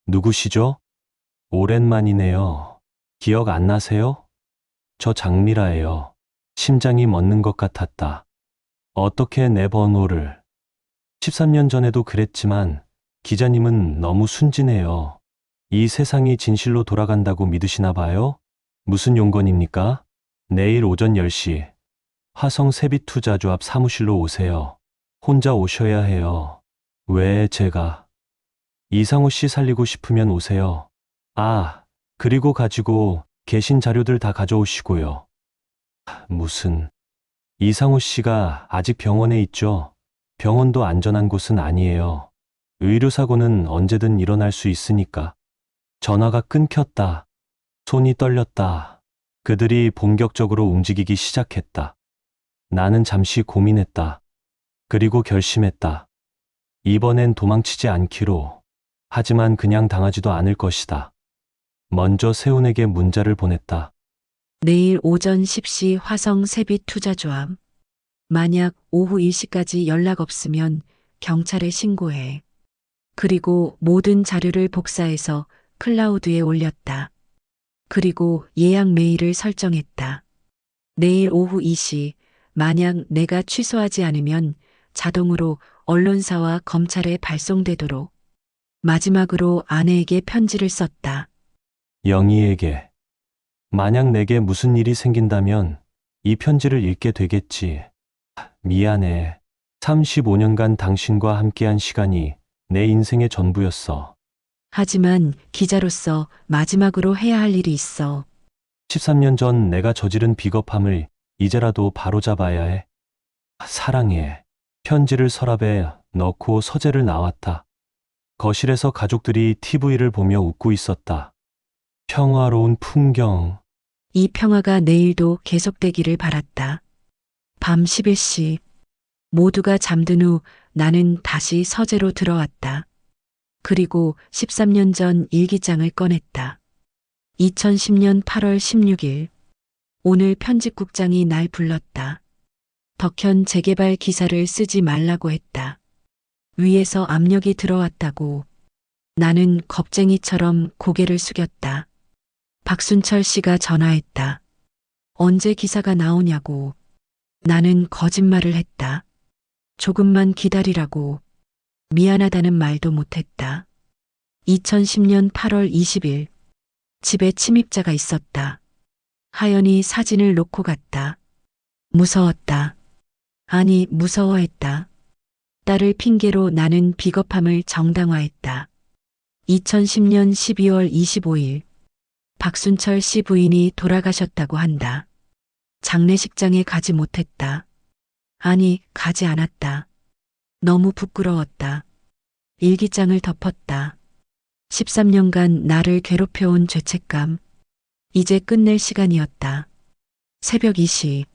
누구시죠? 오랜만이네요. 기억 안 나세요? 저 장미라예요. 심장이 멎는 것 같았다. 어떻게 내 번호를? 13년 전에도 그랬지만 기자님은 너무 순진해요. 이 세상이 진실로 돌아간다고 믿으시나 봐요? 무슨 용건입니까? 내일 오전 10시 화성 세빛투자조합 사무실로 오세요. 혼자 오셔야 해요. 왜 제가? 이상호 씨 살리고 싶으면 오세요. 그리고 가지고 계신 자료들 다 가져오시고요. 무슨? 이상호 씨가 아직 병원에 있죠? 병원도 안전한 곳은 아니에요. 의료사고는 언제든 일어날 수 있으니까. 전화가 끊겼다. 손이 떨렸다. 그들이 본격적으로 움직이기 시작했다. 나는 잠시 고민했다. 그리고 결심했다. 이번엔 도망치지 않기로. 하지만 그냥 당하지도 않을 것이다. 먼저 세훈에게 문자를 보냈다. 내일 오전 10시 화성 세빛 투자조합. 만약 오후 1시까지 연락 없으면 경찰에 신고해. 그리고 모든 자료를 복사해서 클라우드에 올렸다. 그리고 예약 메일을 설정했다. 내일 오후 2시, 만약 내가 취소하지 않으면 자동으로 언론사와 검찰에 발송되도록. 마지막으로 아내에게 편지를 썼다. 영희에게. 만약 내게 무슨 일이 생긴다면 이 편지를 읽게 되겠지. 미안해. 35년간 당신과 함께한 시간이 내 인생의 전부였어. 하지만 기자로서 마지막으로 해야 할 일이 있어. 13년 전 내가 저지른 비겁함을 이제라도 바로잡아야 해. 사랑해. 편지를 서랍에 넣고 서재를 나왔다. 거실에서 가족들이 TV를 보며 웃고 있었다. 평화로운 풍경. 이 평화가 내일도 계속되기를 바랐다. 밤 11시. 모두가 잠든 후 나는 다시 서재로 들어왔다. 그리고 13년 전 일기장을 꺼냈다. 2010년 8월 16일. 오늘 편집국장이 날 불렀다. 덕현 재개발 기사를 쓰지 말라고 했다. 위에서 압력이 들어왔다고. 나는 겁쟁이처럼 고개를 숙였다. 박순철 씨가 전화했다. 언제 기사가 나오냐고. 나는 거짓말을 했다. 조금만 기다리라고. 미안하다는 말도 못했다. 2010년 8월 20일. 집에 침입자가 있었다. 하연이 사진을 놓고 갔다. 무서웠다. 아니, 무서워했다. 딸을 핑계로 나는 비겁함을 정당화했다. 2010년 12월 25일. 박순철 씨 부인이 돌아가셨다고 한다. 장례식장에 가지 못했다. 아니, 가지 않았다. 너무 부끄러웠다. 일기장을 덮었다. 13년간 나를 괴롭혀온 죄책감. 이제 끝낼 시간이었다. 새벽 2시.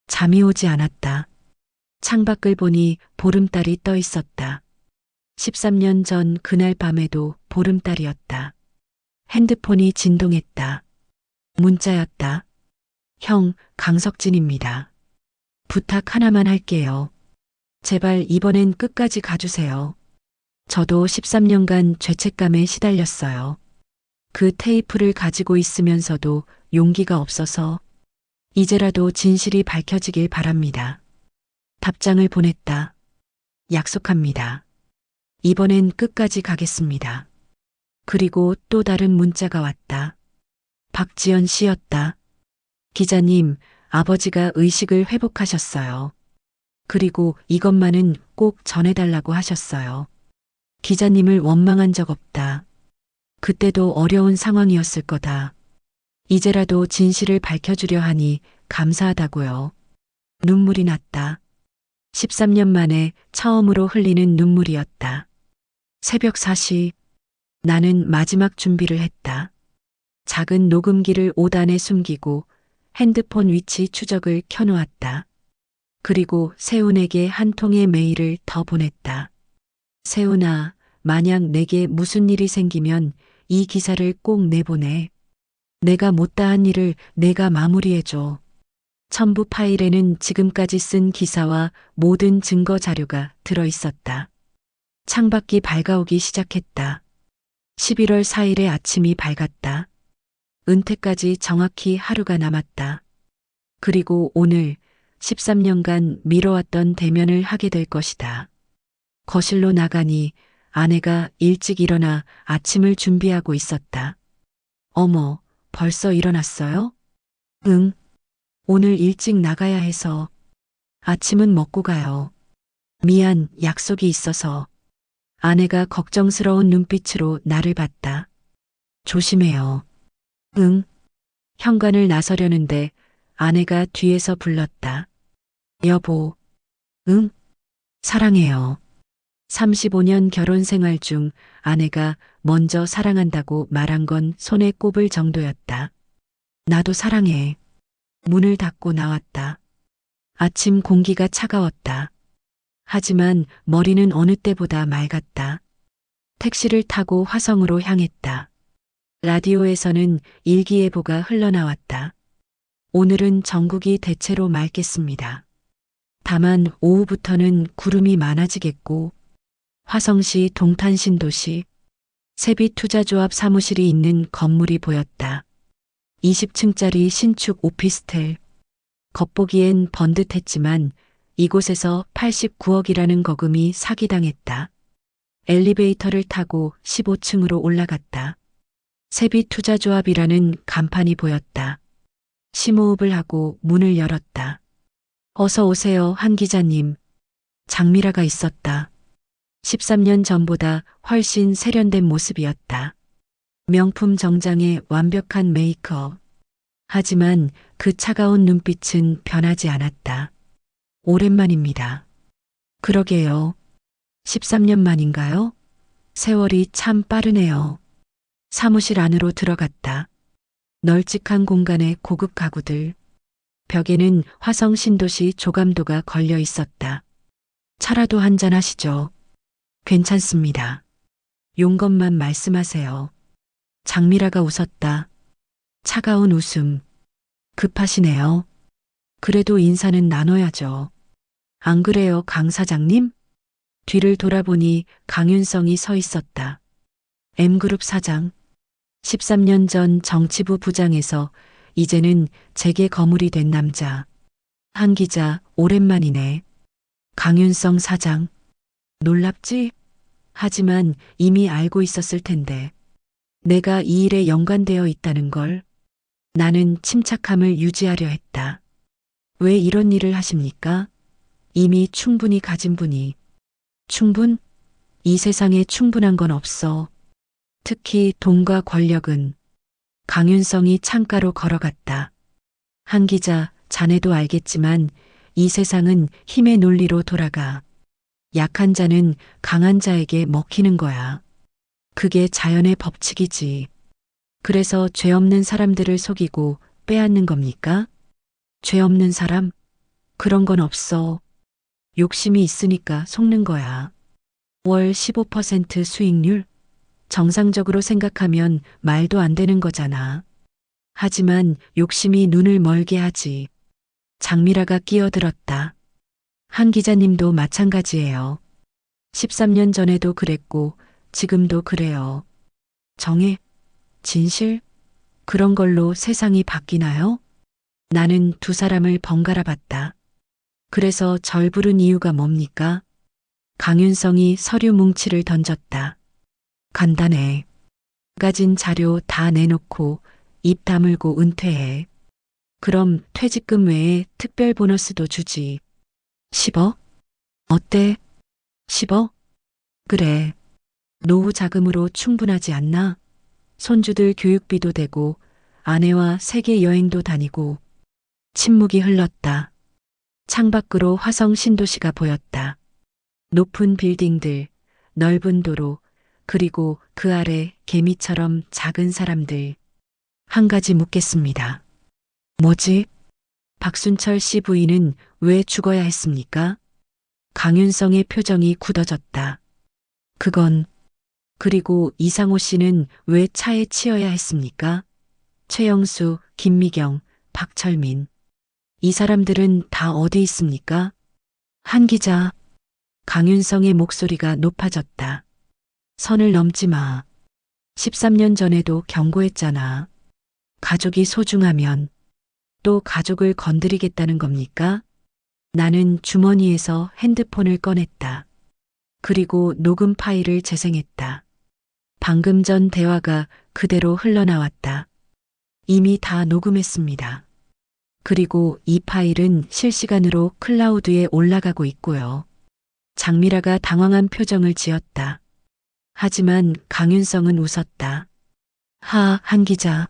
잠이 오지 않았다. 창밖을 보니 보름달이 떠 있었다. 13년 전 그날 밤에도 보름달이었다. 핸드폰이 진동했다. 문자였다. 형, 강석진입니다. 부탁 하나만 할게요. 제발 이번엔 끝까지 가주세요. 저도 13년간 죄책감에 시달렸어요. 그 테이프를 가지고 있으면서도 용기가 없어서 이제라도 진실이 밝혀지길 바랍니다. 답장을 보냈다. 약속합니다. 이번엔 끝까지 가겠습니다. 그리고 또 다른 문자가 왔다. 박지연 씨였다. 기자님, 아버지가 의식을 회복하셨어요. 그리고 이것만은 꼭 전해달라고 하셨어요. 기자님을 원망한 적 없다. 그때도 어려운 상황이었을 거다. 이제라도 진실을 밝혀주려 하니 감사하다고요. 눈물이 났다. 13년 만에 처음으로 흘리는 눈물이었다. 새벽 4시. 나는 마지막 준비를 했다. 작은 녹음기를 5단에 숨기고 핸드폰 위치 추적을 켜놓았다. 그리고 세훈에게 한 통의 메일을 더 보냈다. 세훈아, 만약 내게 무슨 일이 생기면 이 기사를 꼭 내보내. 내가 못다한 일을 내가 마무리해줘. 첨부 파일에는 지금까지 쓴 기사와 모든 증거 자료가 들어 있었다. 창밖이 밝아오기 시작했다. 11월 4일의 아침이 밝았다. 은퇴까지 정확히 하루가 남았다. 그리고 오늘 13년간 미뤄왔던 대면을 하게 될 것이다. 거실로 나가니 아내가 일찍 일어나 아침을 준비하고 있었다. 어머, 벌써 일어났어요? 응. 오늘 일찍 나가야 해서. 아침은 먹고 가요. 미안, 약속이 있어서. 아내가 걱정스러운 눈빛으로 나를 봤다. 조심해요. 응. 현관을 나서려는데 아내가 뒤에서 불렀다. 여보. 응? 사랑해요. 35년 결혼 생활 중 아내가 먼저 사랑한다고 말한 건 손에 꼽을 정도였다. 나도 사랑해. 문을 닫고 나왔다. 아침 공기가 차가웠다. 하지만 머리는 어느 때보다 맑았다. 택시를 타고 화성으로 향했다. 라디오에서는 일기예보가 흘러나왔다. 오늘은 전국이 대체로 맑겠습니다. 다만 오후부터는 구름이 많아지겠고 화성시 동탄신도시 세빛투자조합 사무실이 있는 건물이 보였다. 20층짜리 신축 오피스텔. 겉보기엔 번듯했지만 이곳에서 89억이라는 거금이 사기당했다. 엘리베이터를 타고 15층으로 올라갔다. 세빛투자조합이라는 간판이 보였다. 심호흡을 하고 문을 열었다. 어서 오세요, 한 기자님. 장미라가 있었다. 13년 전보다 훨씬 세련된 모습이었다. 명품 정장에 완벽한 메이크업. 하지만 그 차가운 눈빛은 변하지 않았다. 오랜만입니다. 그러게요. 13년 만인가요? 세월이 참 빠르네요. 사무실 안으로 들어갔다. 널찍한 공간에 고급 가구들. 벽에는 화성 신도시 조감도가 걸려 있었다. 차라도 한잔 하시죠. 괜찮습니다. 용건만 말씀하세요. 장미라가 웃었다. 차가운 웃음. 급하시네요. 그래도 인사는 나눠야죠. 안 그래요, 강 사장님? 뒤를 돌아보니 강윤성이 서 있었다. M그룹 사장. 13년 전 정치부 부장에서 이제는 재계 거물이 된 남자. 한 기자, 오랜만이네. 강윤성 사장. 놀랍지? 하지만 이미 알고 있었을 텐데. 내가 이 일에 연관되어 있다는 걸. 나는 침착함을 유지하려 했다. 왜 이런 일을 하십니까? 이미 충분히 가진 분이. 충분? 이 세상에 충분한 건 없어. 특히 돈과 권력은. 강윤성이 창가로 걸어갔다. 한 기자, 자네도 알겠지만 이 세상은 힘의 논리로 돌아가. 약한 자는 강한 자에게 먹히는 거야. 그게 자연의 법칙이지. 그래서 죄 없는 사람들을 속이고 빼앗는 겁니까? 죄 없는 사람? 그런 건 없어. 욕심이 있으니까 속는 거야. 월 15% 수익률? 정상적으로 생각하면 말도 안 되는 거잖아. 하지만 욕심이 눈을 멀게 하지. 장미라가 끼어들었다. 한 기자님도 마찬가지예요. 13년 전에도 그랬고 지금도 그래요. 정의, 진실? 그런 걸로 세상이 바뀌나요? 나는 두 사람을 번갈아 봤다. 그래서 절 부른 이유가 뭡니까? 강윤성이 서류 뭉치를 던졌다. 간단해. 가진 자료 다 내놓고 입 다물고 은퇴해. 그럼 퇴직금 외에 특별 보너스도 주지. 10억? 어때? 10억? 그래. 노후 자금으로 충분하지 않나? 손주들 교육비도 되고 아내와 세계 여행도 다니고. 침묵이 흘렀다. 창밖으로 화성 신도시가 보였다. 높은 빌딩들, 넓은 도로, 그리고 그 아래 개미처럼 작은 사람들. 한 가지 묻겠습니다. 뭐지? 박순철 씨 부인은 왜 죽어야 했습니까? 강윤성의 표정이 굳어졌다. 그건. 그리고 이상호 씨는 왜 차에 치여야 했습니까? 최영수, 김미경, 박철민. 이 사람들은 다 어디 있습니까? 한 기자. 강윤성의 목소리가 높아졌다. 선을 넘지 마. 13년 전에도 경고했잖아. 가족이 소중하면 또 가족을 건드리겠다는 겁니까? 나는 주머니에서 핸드폰을 꺼냈다. 그리고 녹음 파일을 재생했다. 방금 전 대화가 그대로 흘러나왔다. 이미 다 녹음했습니다. 그리고 이 파일은 실시간으로 클라우드에 올라가고 있고요. 장미라가 당황한 표정을 지었다. 하지만 강윤성은 웃었다. 한 기자.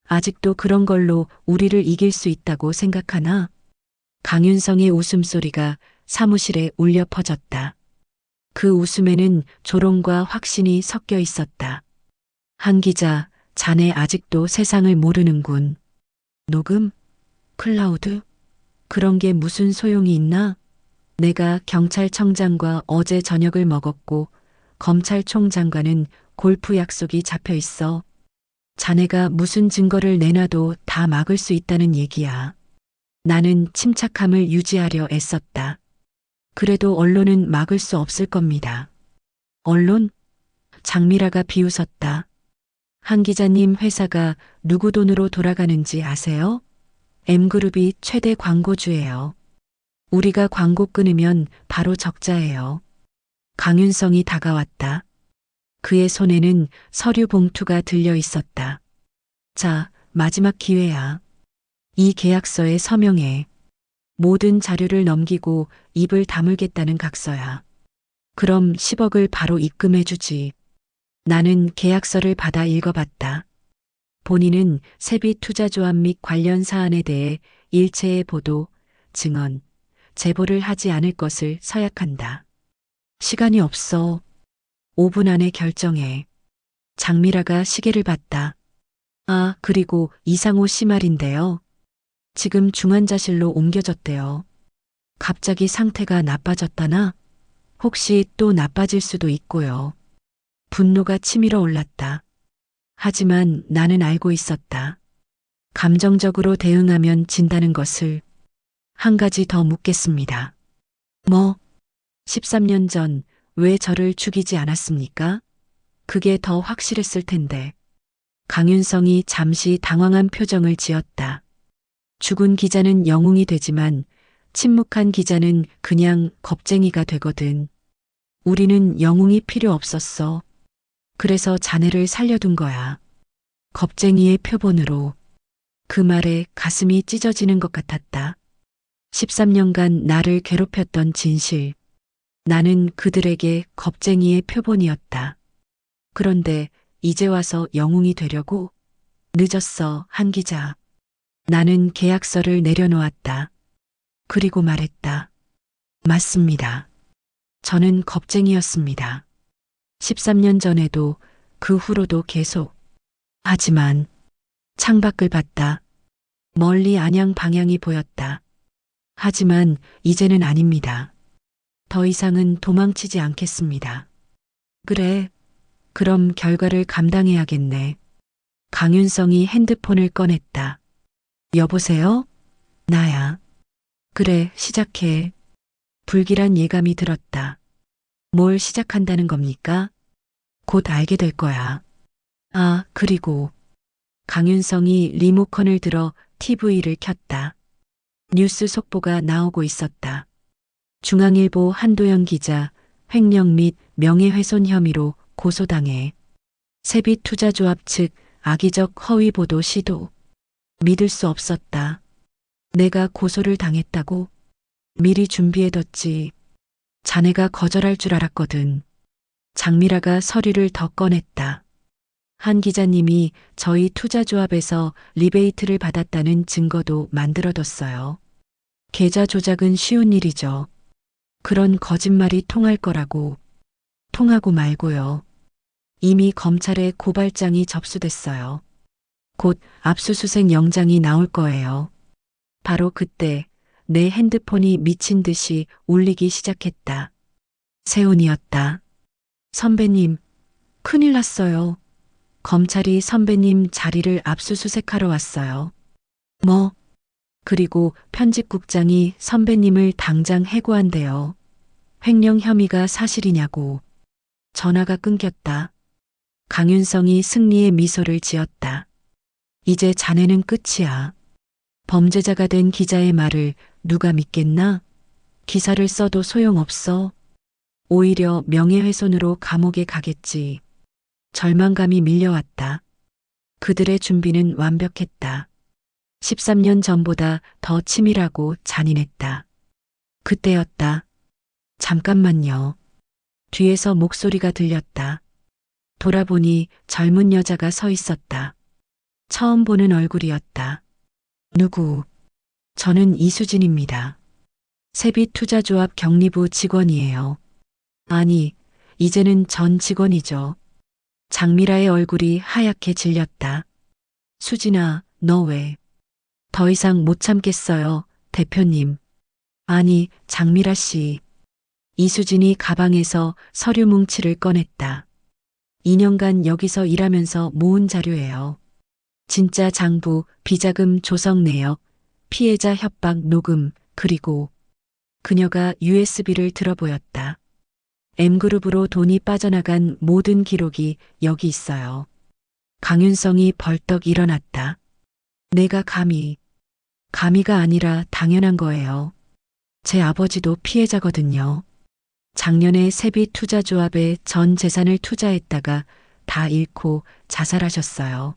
아직도 그런 걸로 우리를 이길 수 있다고 생각하나? 강윤성의 웃음소리가 사무실에 울려 퍼졌다. 그 웃음에는 조롱과 확신이 섞여 있었다. 한 기자, 자네 아직도 세상을 모르는군. 녹음? 클라우드? 그런 게 무슨 소용이 있나? 내가 경찰청장과 어제 저녁을 먹었고 검찰총장과는 골프 약속이 잡혀 있어. 자네가 무슨 증거를 내놔도 다 막을 수 있다는 얘기야. 나는 침착함을 유지하려 애썼다. 그래도 언론은 막을 수 없을 겁니다. 언론? 장미라가 비웃었다. 한 기자님 회사가 누구 돈으로 돌아가는지 아세요? M그룹이 최대 광고주예요. 우리가 광고 끊으면 바로 적자예요. 강윤성이 다가왔다. 그의 손에는 서류 봉투가 들려 있었다. 자, 마지막 기회야. 이 계약서에 서명해. 모든 자료를 넘기고 입을 다물겠다는 각서야. 그럼 10억을 바로 입금해주지. 나는 계약서를 받아 읽어봤다. 본인은 세빛투자조합 및 관련 사안에 대해 일체의 보도, 증언, 제보를 하지 않을 것을 서약한다. 시간이 없어. 5분 안에 결정해. 장미라가 시계를 봤다. 아, 그리고 이상호 씨 말인데요. 지금 중환자실로 옮겨졌대요. 갑자기 상태가 나빠졌다나? 혹시 또 나빠질 수도 있고요. 분노가 치밀어 올랐다. 하지만 나는 알고 있었다. 감정적으로 대응하면 진다는 것을. 한 가지 더 묻겠습니다. 뭐? 13년 전 왜 저를 죽이지 않았습니까? 그게 더 확실했을 텐데. 강윤성이 잠시 당황한 표정을 지었다. 죽은 기자는 영웅이 되지만 침묵한 기자는 그냥 겁쟁이가 되거든. 우리는 영웅이 필요 없었어. 그래서 자네를 살려둔 거야. 겁쟁이의 표본으로. 그 말에 가슴이 찢어지는 것 같았다. 13년간 나를 괴롭혔던 진실. 나는 그들에게 겁쟁이의 표본이었다. 그런데 이제 와서 영웅이 되려고? 늦었어, 한 기자. 나는 계약서를 내려놓았다. 그리고 말했다. 맞습니다. 저는 겁쟁이였습니다. 13년 전에도 그 후로도 계속. 하지만 창밖을 봤다. 멀리 안양 방향이 보였다. 하지만 이제는 아닙니다. 더 이상은 도망치지 않겠습니다. 그래. 그럼 결과를 감당해야겠네. 강윤성이 핸드폰을 꺼냈다. 여보세요? 나야. 그래, 시작해. 불길한 예감이 들었다. 뭘 시작한다는 겁니까? 곧 알게 될 거야. 아, 그리고 강윤성이 리모컨을 들어 TV를 켰다. 뉴스 속보가 나오고 있었다. 중앙일보 한도영 기자 횡령 및 명예훼손 혐의로 고소당해. 세빛투자조합 측 악의적 허위 보도 시도. 믿을 수 없었다. 내가 고소를 당했다고? 미리 준비해뒀지. 자네가 거절할 줄 알았거든. 장미라가 서류를 더 꺼냈다. 한 기자님이 저희 투자조합에서 리베이트를 받았다는 증거도 만들어뒀어요. 계좌 조작은 쉬운 일이죠. 그런 거짓말이 통할 거라고. 통하고 말고요. 이미 검찰에 고발장이 접수됐어요. 곧 압수수색 영장이 나올 거예요. 바로 그때 내 핸드폰이 미친 듯이 울리기 시작했다. 세훈이었다. 선배님, 큰일 났어요. 검찰이 선배님 자리를 압수수색하러 왔어요. 뭐? 그리고 편집국장이 선배님을 당장 해고한대요. 횡령 혐의가 사실이냐고. 전화가 끊겼다. 강윤성이 승리의 미소를 지었다. 이제 자네는 끝이야. 범죄자가 된 기자의 말을 누가 믿겠나? 기사를 써도 소용없어. 오히려 명예훼손으로 감옥에 가겠지. 절망감이 밀려왔다. 그들의 준비는 완벽했다. 13년 전보다 더 치밀하고 잔인했다. 그때였다. 잠깐만요. 뒤에서 목소리가 들렸다. 돌아보니 젊은 여자가 서 있었다. 처음 보는 얼굴이었다. 누구? 저는 이수진입니다. 세빛투자조합 경리부 직원이에요. 아니, 이제는 전 직원이죠. 장미라의 얼굴이 하얗게 질렸다. 수진아, 너 왜? 더 이상 못 참겠어요, 대표님. 아니, 장미라 씨. 이수진이 가방에서 서류 뭉치를 꺼냈다. 2년간 여기서 일하면서 모은 자료예요. 진짜 장부, 비자금 조성 내역, 피해자 협박 녹음, 그리고 그녀가 USB를 들어보였다. M그룹으로 돈이 빠져나간 모든 기록이 여기 있어요. 강윤성이 벌떡 일어났다. 내가 감히가 아니라 당연한 거예요. 제 아버지도 피해자거든요. 작년에 세비투자조합에 전 재산을 투자했다가 다 잃고 자살하셨어요.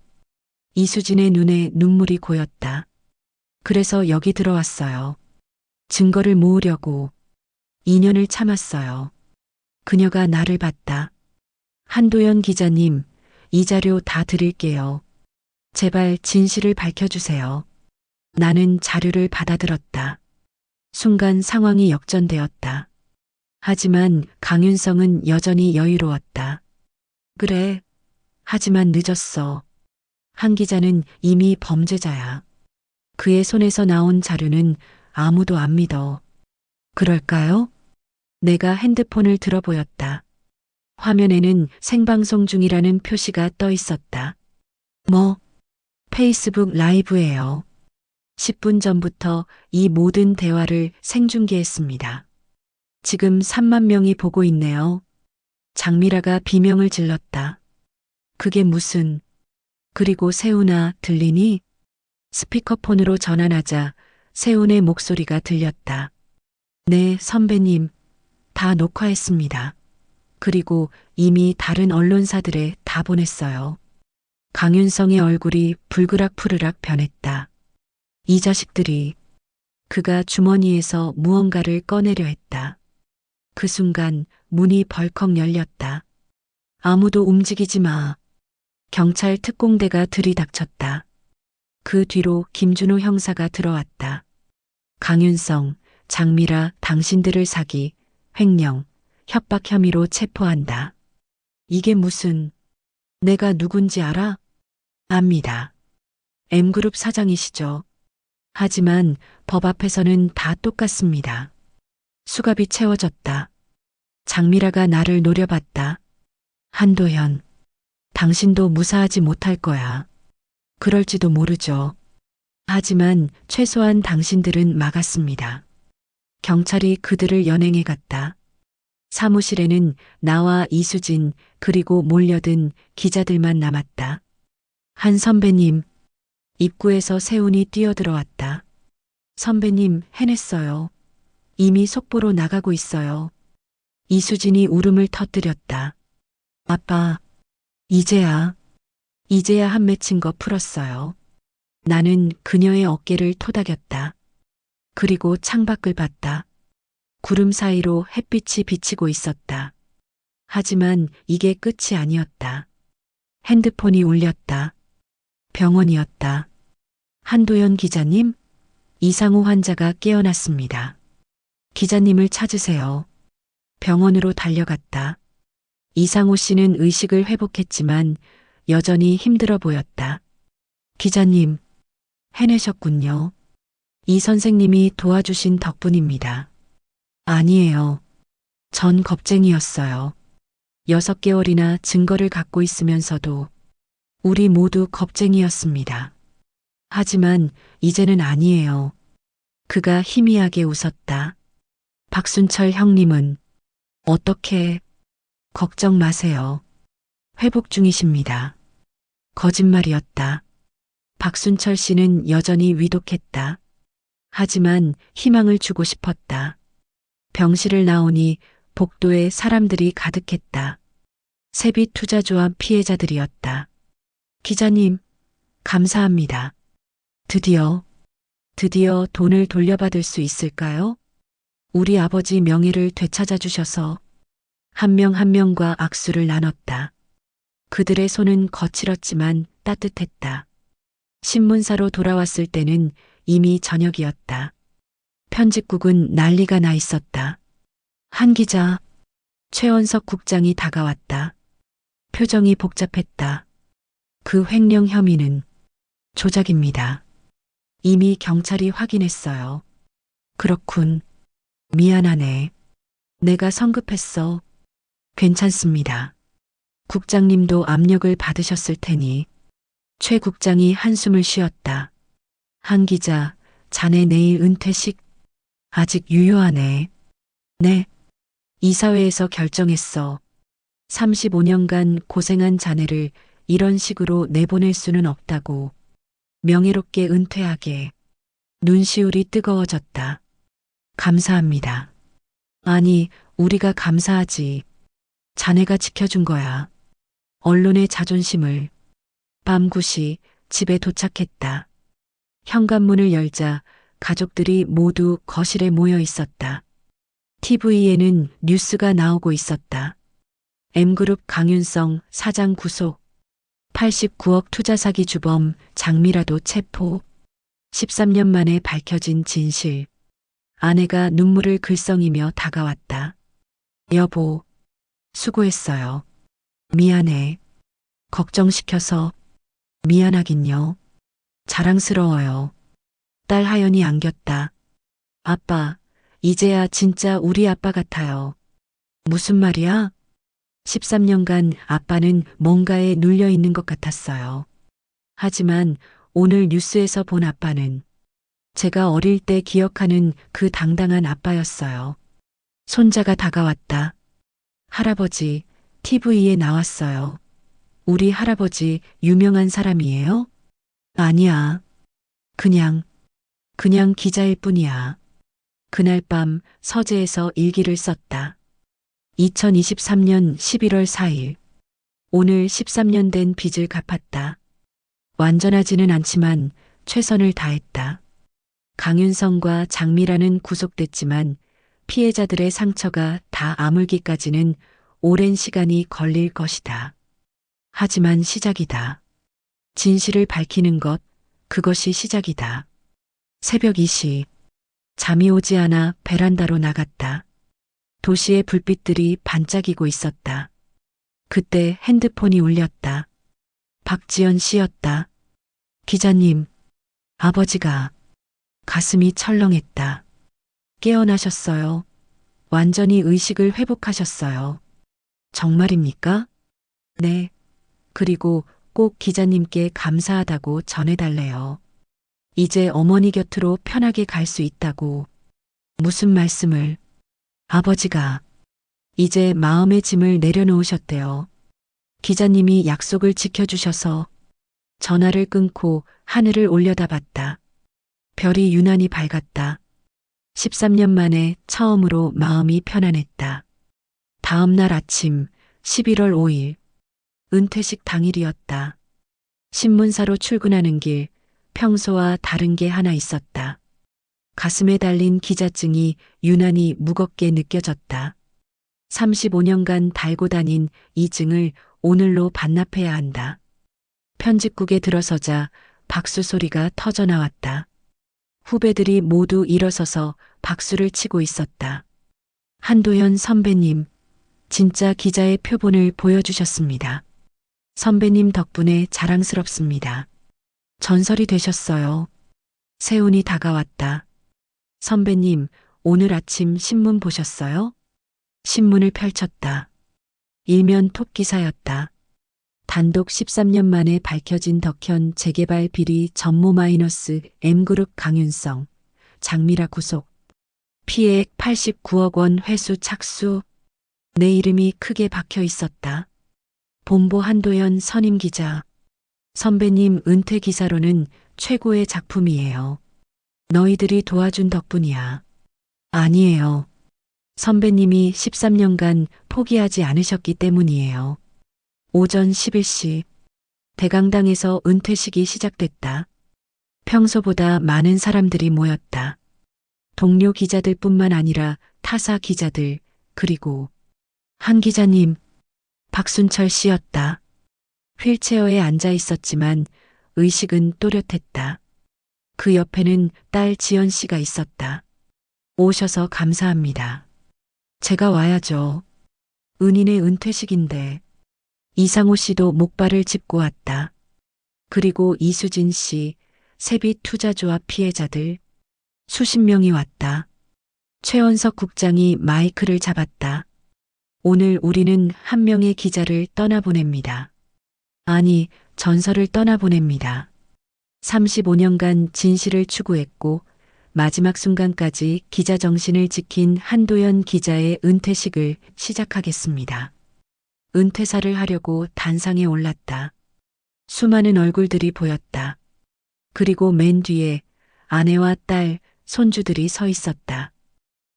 이수진의 눈에 눈물이 고였다. 그래서 여기 들어왔어요. 증거를 모으려고 2년을 참았어요. 그녀가 나를 봤다. 한도연 기자님, 이 자료 다 드릴게요. 제발 진실을 밝혀주세요. 나는 자료를 받아들었다. 순간 상황이 역전되었다. 하지만 강윤성은 여전히 여유로웠다. 그래. 하지만 늦었어. 한 기자는 이미 범죄자야. 그의 손에서 나온 자료는 아무도 안 믿어. 그럴까요? 내가 핸드폰을 들어보였다. 화면에는 생방송 중이라는 표시가 떠 있었다. 페이스북 라이브예요. 10분 전부터 이 모든 대화를 생중계했습니다. 지금 3만 명이 보고 있네요. 장미라가 비명을 질렀다. 그게 무슨... 그리고 세훈아, 들리니? 스피커폰으로 전환하자 세훈의 목소리가 들렸다. 네, 선배님. 다 녹화했습니다. 그리고 이미 다른 언론사들에 다 보냈어요. 강윤성의 얼굴이 불그락푸르락 변했다. 이 자식들이... 그가 주머니에서 무언가를 꺼내려 했다. 그 순간 문이 벌컥 열렸다. 아무도 움직이지 마. 경찰 특공대가 들이닥쳤다. 그 뒤로 김준호 형사가 들어왔다. 강윤성, 장미라 당신들을 사기, 횡령, 협박 혐의로 체포한다. 이게 무슨... 내가 누군지 알아? 압니다. M그룹 사장이시죠. 하지만 법 앞에서는 다 똑같습니다. 수갑이 채워졌다. 장미라가 나를 노려봤다. 한도현, 당신도 무사하지 못할 거야. 그럴지도 모르죠. 하지만 최소한 당신들은 막았습니다. 경찰이 그들을 연행해 갔다. 사무실에는 나와 이수진 그리고 몰려든 기자들만 남았다. 한 선배님, 입구에서 세훈이 뛰어들어왔다. 선배님, 해냈어요. 이미 속보로 나가고 있어요. 이수진이 울음을 터뜨렸다. 아빠, 이제야 한 맺힌 거 풀었어요. 나는 그녀의 어깨를 토닥였다. 그리고 창밖을 봤다. 구름 사이로 햇빛이 비치고 있었다. 하지만 이게 끝이 아니었다. 핸드폰이 울렸다. 병원이었다. 한도연 기자님? 이상우 환자가 깨어났습니다. 기자님을 찾으세요. 병원으로 달려갔다. 이상우 씨는 의식을 회복했지만 여전히 힘들어 보였다. 기자님, 해내셨군요. 이 선생님이 도와주신 덕분입니다. 아니에요. 전 겁쟁이였어요. 6개월이나 증거를 갖고 있으면서도 우리 모두 겁쟁이였습니다. 하지만 이제는 아니에요. 그가 희미하게 웃었다. 박순철 형님은 어떻게... 걱정 마세요. 회복 중이십니다. 거짓말이었다. 박순철 씨는 여전히 위독했다. 하지만 희망을 주고 싶었다. 병실을 나오니 복도에 사람들이 가득했다. 세비투자조합 피해자들이었다. 기자님, 감사합니다. 드디어 돈을 돌려받을 수 있을까요? 우리 아버지 명예를 되찾아 주셔서 한 명 한 명과 악수를 나눴다. 그들의 손은 거칠었지만 따뜻했다. 신문사로 돌아왔을 때는 이미 저녁이었다. 편집국은 난리가 나 있었다. 한 기자, 최원석 국장이 다가왔다. 표정이 복잡했다. 그 횡령 혐의는 조작입니다. 이미 경찰이 확인했어요. 그렇군. 미안하네. 내가 성급했어. 괜찮습니다. 국장님도 압력을 받으셨을 테니. 최 국장이 한숨을 쉬었다. 한 기자, 자네 내일 은퇴식 아직 유효하네. 네. 이사회에서 결정했어. 35년간 고생한 자네를 이런 식으로 내보낼 수는 없다고. 명예롭게 은퇴하게. 눈시울이 뜨거워졌다. 감사합니다. 아니, 우리가 감사하지. 자네가 지켜준 거야. 언론의 자존심을. 밤 9시 집에 도착했다. 현관문을 열자 가족들이 모두 거실에 모여 있었다. TV에는 뉴스가 나오고 있었다. M그룹 강윤성 사장 구속. 89억 투자 사기 주범 장미라도 체포. 13년 만에 밝혀진 진실. 아내가 눈물을 글썽이며 다가왔다. 여보, 수고했어요. 미안해. 걱정시켜서. 미안하긴요. 자랑스러워요. 딸 하연이 안겼다. 아빠, 이제야 진짜 우리 아빠 같아요. 무슨 말이야? 13년간 아빠는 뭔가에 눌려 있는 것 같았어요. 하지만 오늘 뉴스에서 본 아빠는 제가 어릴 때 기억하는 그 당당한 아빠였어요. 손자가 다가왔다. 할아버지, TV에 나왔어요. 우리 할아버지 유명한 사람이에요? 아니야. 그냥 기자일 뿐이야. 그날 밤 서재에서 일기를 썼다. 2023년 11월 4일. 오늘 13년 된 빚을 갚았다. 완전하지는 않지만 최선을 다했다. 강윤성과 장미라는 구속됐지만 피해자들의 상처가 다 아물기까지는 오랜 시간이 걸릴 것이다. 하지만 시작이다. 진실을 밝히는 것, 그것이 시작이다. 새벽 2시. 잠이 오지 않아 베란다로 나갔다. 도시의 불빛들이 반짝이고 있었다. 그때 핸드폰이 울렸다. 박지연 씨였다. 기자님, 아버지가. 가슴이 철렁했다. 깨어나셨어요. 완전히 의식을 회복하셨어요. 정말입니까? 네. 그리고 꼭 기자님께 감사하다고 전해달래요. 이제 어머니 곁으로 편하게 갈 수 있다고. 무슨 말씀을? 아버지가 이제 마음의 짐을 내려놓으셨대요. 기자님이 약속을 지켜주셔서. 전화를 끊고 하늘을 올려다봤다. 별이 유난히 밝았다. 13년 만에 처음으로 마음이 편안했다. 다음 날 아침 11월 5일. 은퇴식 당일이었다. 신문사로 출근하는 길, 평소와 다른 게 하나 있었다. 가슴에 달린 기자증이 유난히 무겁게 느껴졌다. 35년간 달고 다닌 이 증을 오늘로 반납해야 한다. 편집국에 들어서자 박수 소리가 터져 나왔다. 후배들이 모두 일어서서 박수를 치고 있었다. 한도현 선배님, 진짜 기자의 표본을 보여주셨습니다. 선배님 덕분에 자랑스럽습니다. 전설이 되셨어요. 세훈이 다가왔다. 선배님, 오늘 아침 신문 보셨어요? 신문을 펼쳤다. 일면 톱 기사였다. 단독 13년 만에 밝혀진 덕현 재개발 비리 전모 마이너스 M그룹 강윤성, 장미라 구속. 피해액 89억 원 회수 착수. 내 이름이 크게 박혀 있었다. 본보 한도현 선임 기자. 선배님 은퇴 기사로는 최고의 작품이에요. 너희들이 도와준 덕분이야. 아니에요. 선배님이 13년간 포기하지 않으셨기 때문이에요. 오전 11시. 대강당에서 은퇴식이 시작됐다. 평소보다 많은 사람들이 모였다. 동료 기자들뿐만 아니라 타사 기자들, 그리고 한 기자님, 박순철 씨였다. 휠체어에 앉아 있었지만 의식은 또렷했다. 그 옆에는 딸 지연 씨가 있었다. 오셔서 감사합니다. 제가 와야죠. 은인의 은퇴식인데 이상호 씨도 목발을 짚고 왔다. 그리고 이수진 씨, 세빛 투자조합 피해자들 수십 명이 왔다. 최원석 국장이 마이크를 잡았다. 오늘 우리는 한 명의 기자를 떠나보냅니다. 아니, 전설을 떠나보냅니다. 35년간 진실을 추구했고 마지막 순간까지 기자 정신을 지킨 한도연 기자의 은퇴식을 시작하겠습니다. 은퇴사를 하려고 단상에 올랐다. 수많은 얼굴들이 보였다. 그리고 맨 뒤에 아내와 딸, 손주들이 서 있었다.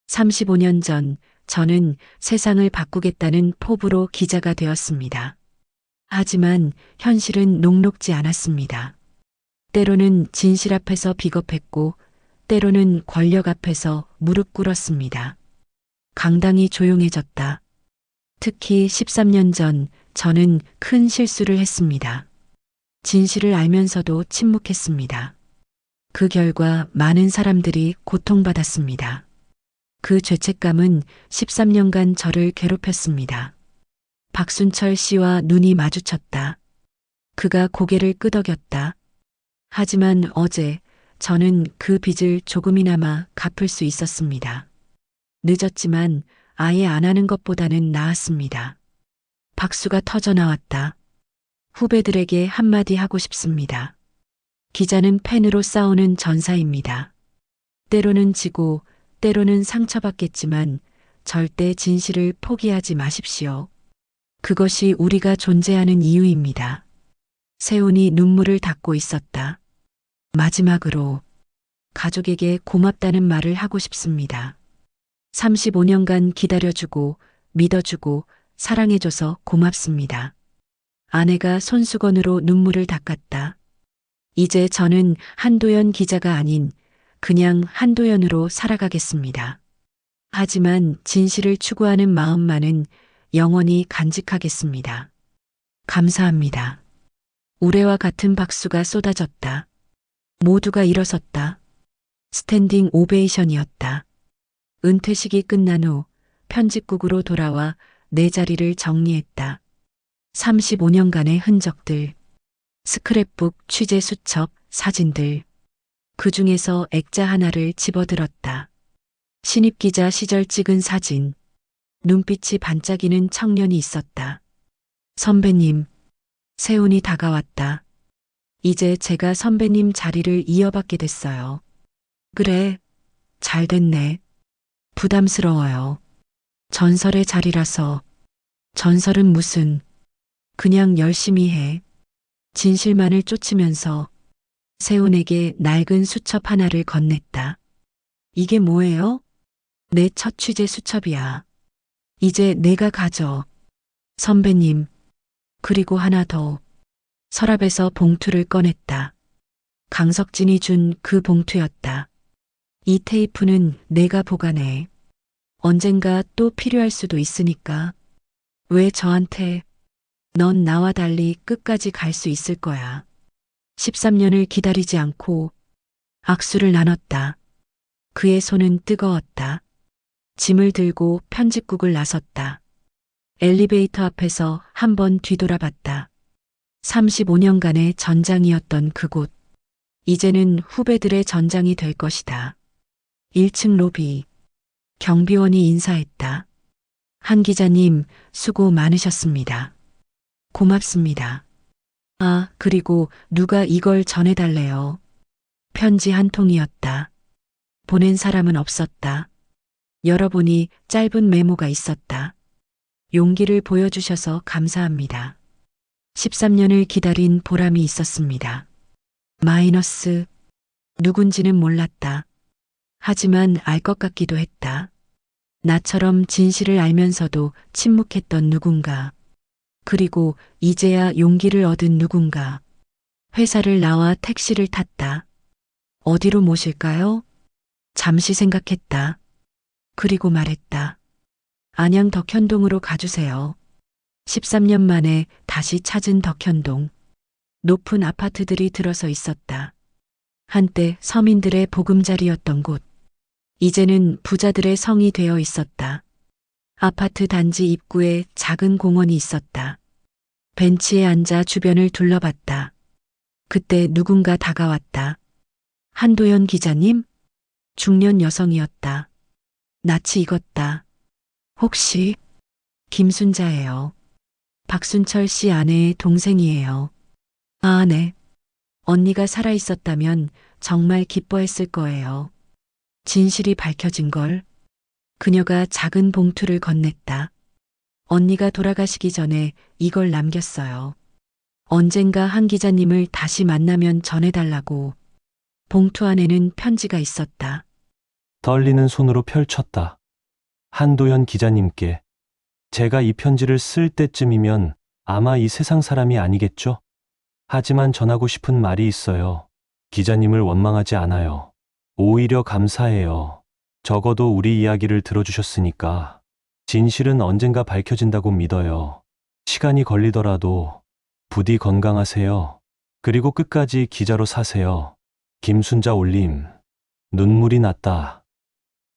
35년 전 저는 세상을 바꾸겠다는 포부로 기자가 되었습니다. 하지만 현실은 녹록지 않았습니다. 때로는 진실 앞에서 비겁했고 때로는 권력 앞에서 무릎 꿇었습니다. 강당이 조용해졌다. 특히 13년 전 저는 큰 실수를 했습니다. 진실을 알면서도 침묵했습니다. 그 결과 많은 사람들이 고통받았습니다. 그 죄책감은 13년간 저를 괴롭혔습니다. 박순철 씨와 눈이 마주쳤다. 그가 고개를 끄덕였다. 하지만 어제 저는 그 빚을 조금이나마 갚을 수 있었습니다. 늦었지만 아예 안 하는 것보다는 나았습니다. 박수가 터져 나왔다. 후배들에게 한마디 하고 싶습니다. 기자는 펜으로 싸우는 전사입니다. 때로는 지고 때로는 상처받겠지만 절대 진실을 포기하지 마십시오. 그것이 우리가 존재하는 이유입니다. 세훈이 눈물을 닦고 있었다. 마지막으로 가족에게 고맙다는 말을 하고 싶습니다. 35년간 기다려주고 믿어주고 사랑해줘서 고맙습니다. 아내가 손수건으로 눈물을 닦았다. 이제 저는 한도연 기자가 아닌 그냥 한도연으로 살아가겠습니다. 하지만 진실을 추구하는 마음만은 영원히 간직하겠습니다. 감사합니다. 우레와 같은 박수가 쏟아졌다. 모두가 일어섰다. 스탠딩 오베이션이었다. 은퇴식이 끝난 후 편집국으로 돌아와 내 자리를 정리했다. 35년간의 흔적들, 스크랩북 취재 수첩, 사진들. 그 중에서 액자 하나를 집어들었다. 신입기자 시절 찍은 사진. 눈빛이 반짝이는 청년이 있었다. 선배님, 세훈이 다가왔다. 이제 제가 선배님 자리를 이어받게 됐어요. 그래, 잘 됐네. 부담스러워요. 전설의 자리라서. 전설은 무슨, 그냥 열심히 해. 진실만을 쫓으면서 세훈에게 낡은 수첩 하나를 건넸다. 이게 뭐예요? 내 첫 취재 수첩이야. 이제 내가 가져. 선배님. 그리고 하나 더. 서랍에서 봉투를 꺼냈다. 강석진이 준 그 봉투였다. 이 테이프는 내가 보관해. 언젠가 또 필요할 수도 있으니까. 왜 저한테? 넌 나와 달리 끝까지 갈 수 있을 거야. 13년을 기다리지 않고 악수를 나눴다. 그의 손은 뜨거웠다. 짐을 들고 편집국을 나섰다. 엘리베이터 앞에서 한번 뒤돌아봤다. 35년간의 전장이었던 그곳. 이제는 후배들의 전장이 될 것이다. 1층 로비. 경비원이 인사했다. 한 기자님, 수고 많으셨습니다. 고맙습니다. 아, 그리고 누가 이걸 전해달래요. 편지 한 통이었다. 보낸 사람은 없었다. 열어보니 짧은 메모가 있었다. 용기를 보여주셔서 감사합니다. 13년을 기다린 보람이 있었습니다. 마이너스. 누군지는 몰랐다. 하지만 알 것 같기도 했다. 나처럼 진실을 알면서도 침묵했던 누군가. 그리고 이제야 용기를 얻은 누군가. 회사를 나와 택시를 탔다. 어디로 모실까요? 잠시 생각했다. 그리고 말했다. 안양 덕현동으로 가주세요. 13년 만에 다시 찾은 덕현동. 높은 아파트들이 들어서 있었다. 한때 서민들의 보금자리였던 곳. 이제는 부자들의 성이 되어 있었다. 아파트 단지 입구에 작은 공원이 있었다. 벤치에 앉아 주변을 둘러봤다. 그때 누군가 다가왔다. 한도연 기자님? 중년 여성이었다. 낯이 익었다. 혹시 김순자예요. 박순철 씨 아내의 동생이에요. 아, 네. 언니가 살아있었다면 정말 기뻐했을 거예요. 진실이 밝혀진 걸. 그녀가 작은 봉투를 건넸다. 언니가 돌아가시기 전에 이걸 남겼어요. 언젠가 한 기자님을 다시 만나면 전해달라고. 봉투 안에는 편지가 있었다. 떨리는 손으로 펼쳤다. 한도연 기자님께. 제가 이 편지를 쓸 때쯤이면 아마 이 세상 사람이 아니겠죠? 하지만 전하고 싶은 말이 있어요. 기자님을 원망하지 않아요. 오히려 감사해요. 적어도 우리 이야기를 들어주셨으니까. 진실은 언젠가 밝혀진다고 믿어요. 시간이 걸리더라도 부디 건강하세요. 그리고 끝까지 기자로 사세요. 김순자 올림. 눈물이 났다.